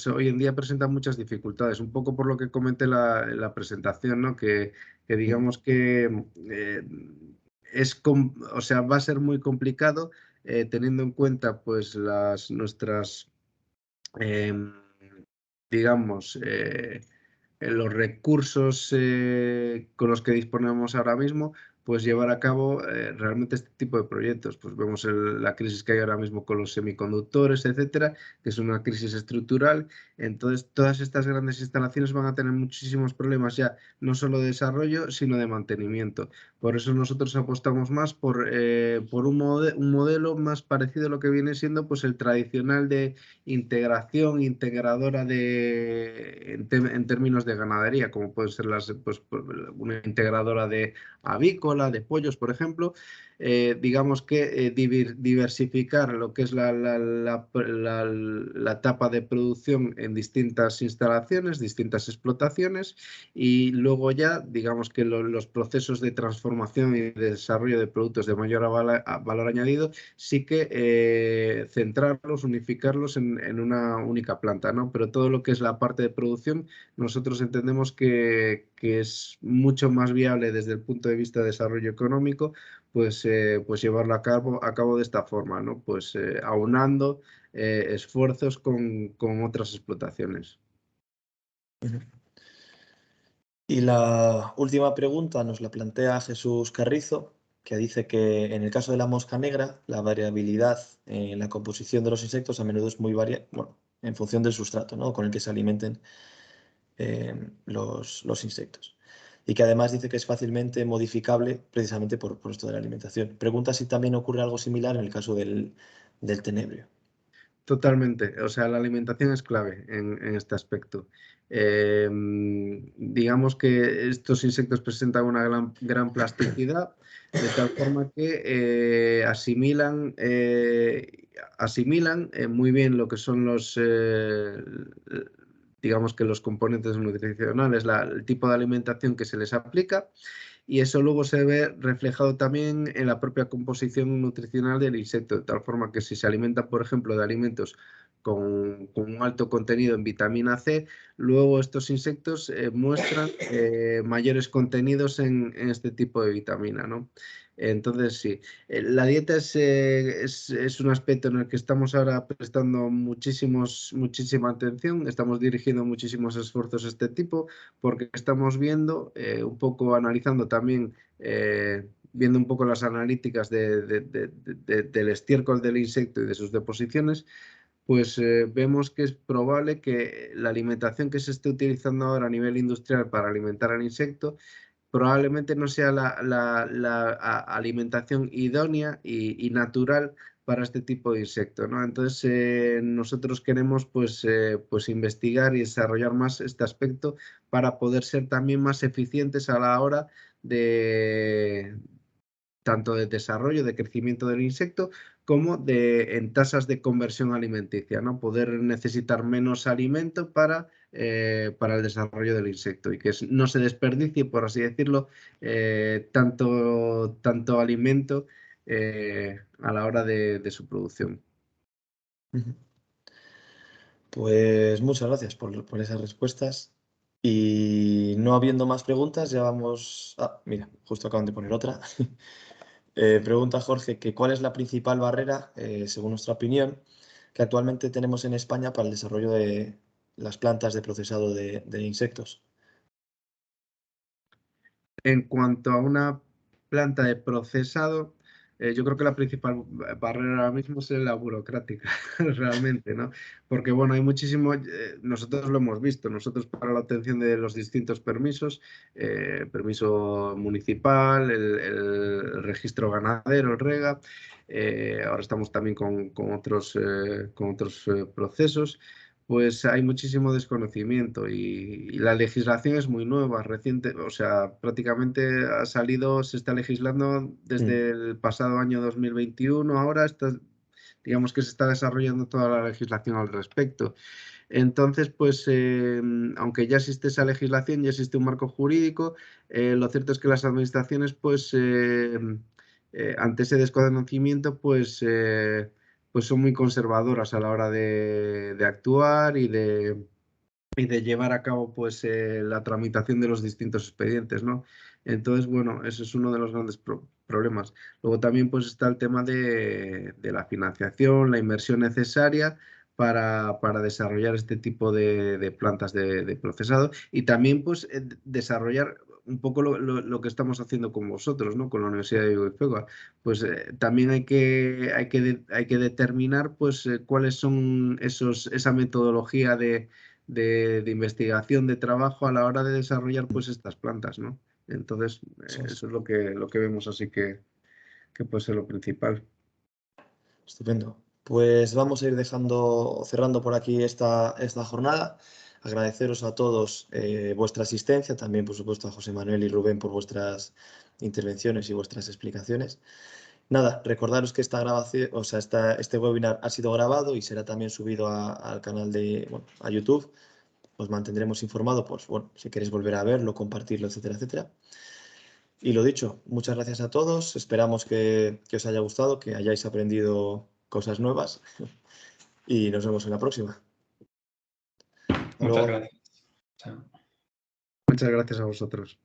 hoy en día presentan muchas dificultades. Un poco por lo que comenté en la presentación, ¿no? Que digamos que o sea, va a ser muy complicado teniendo en cuenta pues nuestras, digamos, los recursos con los que disponemos ahora mismo, pues llevar a cabo realmente este tipo de proyectos. Pues vemos la crisis que hay ahora mismo con los semiconductores, etcétera, que es una crisis estructural. Entonces, todas estas grandes instalaciones van a tener muchísimos problemas ya, no solo de desarrollo, sino de mantenimiento. Por eso nosotros apostamos más por un modelo más parecido a lo que viene siendo pues, el tradicional de integración integradora en términos de ganadería, como pueden ser una integradora de avícola, de pollos, por ejemplo. Digamos que diversificar lo que es la etapa de producción en distintas instalaciones, distintas explotaciones, y luego ya, digamos que los procesos de transformación y de desarrollo de productos de mayor valor añadido, sí que centrarlos, unificarlos en una única planta, ¿no? Pero todo lo que es la parte de producción, nosotros entendemos que es mucho más viable desde el punto de vista de desarrollo económico, pues llevarlo a cabo de esta forma, ¿no? Pues aunando esfuerzos con otras explotaciones. Y la última pregunta nos la plantea Jesús Carrizo, que dice que en el caso de la mosca negra, la variabilidad en la composición de los insectos a menudo es muy variable, bueno, en función del sustrato, ¿no? Con el que se alimenten los insectos. Y que además dice que es fácilmente modificable precisamente por esto de la alimentación. Pregunta si también ocurre algo similar en el caso del tenebrio. Totalmente, o sea, la alimentación es clave en este aspecto. Digamos que estos insectos presentan una gran plasticidad, de tal forma que asimilan muy bien lo que son digamos que los componentes nutricionales, el tipo de alimentación que se les aplica, y eso luego se ve reflejado también en la propia composición nutricional del insecto, de tal forma que si se alimenta, por ejemplo, de alimentos con un alto contenido en vitamina C, luego estos insectos muestran mayores contenidos en este tipo de vitamina, ¿no? Entonces, sí, la dieta es un aspecto en el que estamos ahora prestando muchísima atención, estamos dirigiendo muchísimos esfuerzos a este tipo, porque estamos viendo, un poco analizando también, viendo un poco las analíticas del estiércol del insecto y de sus deposiciones, pues vemos que es probable que la alimentación que se esté utilizando ahora a nivel industrial para alimentar al insecto probablemente no sea la alimentación idónea y natural para este tipo de insecto, ¿no? Entonces, nosotros queremos pues investigar y desarrollar más este aspecto para poder ser también más eficientes a la hora de tanto de desarrollo, de crecimiento del insecto, como en tasas de conversión alimenticia, ¿no? Poder necesitar menos alimento para el desarrollo del insecto y que no se desperdicie, por así decirlo, tanto alimento a la hora de su producción. Pues muchas gracias por esas respuestas. Y no habiendo más preguntas, ya vamos... Ah, mira, justo acaban de poner otra. Pregunta Jorge que ¿cuál es la principal barrera, según nuestra opinión, que actualmente tenemos en España para el desarrollo de las plantas de procesado de insectos? En cuanto a una planta de procesado, yo creo que la principal barrera ahora mismo es la burocrática, realmente, ¿no? Porque, bueno, hay muchísimo, nosotros lo hemos visto, nosotros para la obtención de los distintos permisos, permiso municipal, el registro ganadero, el REGA, ahora estamos también con otros procesos. Pues hay muchísimo desconocimiento y la legislación es muy nueva, reciente, o sea, prácticamente ha salido, se está legislando desde el pasado año 2021, ahora está, digamos que se está desarrollando toda la legislación al respecto. Entonces, pues, aunque ya existe esa legislación, ya existe un marco jurídico, lo cierto es que las administraciones, pues, ante ese desconocimiento, pues son muy conservadoras a la hora de actuar y de llevar a cabo pues la tramitación de los distintos expedientes, ¿no? Entonces, bueno, eso es uno de los grandes problemas. Luego también pues está el tema de la financiación, la inversión necesaria para desarrollar este tipo de plantas de procesado y también pues desarrollar un poco lo que estamos haciendo con vosotros, ¿no? Con la Universidad de Guipúzcoa. Pues también hay que determinar pues cuáles son esa metodología de investigación, de trabajo a la hora de desarrollar pues estas plantas, ¿no? Entonces, eso es lo que vemos, así que puede ser lo principal. Estupendo. Pues vamos a ir cerrando por aquí esta jornada. Agradeceros a todos vuestra asistencia, también por supuesto a José Manuel y Rubén por vuestras intervenciones y vuestras explicaciones. Nada, recordaros que esta grabación, o sea, este webinar ha sido grabado y será también subido al canal a YouTube. Os mantendremos informado, pues bueno, si queréis volver a verlo, compartirlo, etcétera, etcétera. Y lo dicho, muchas gracias a todos. Esperamos que os haya gustado, que hayáis aprendido cosas nuevas y nos vemos en la próxima. Hasta Muchas luego. gracias. Chao. Muchas gracias a vosotros.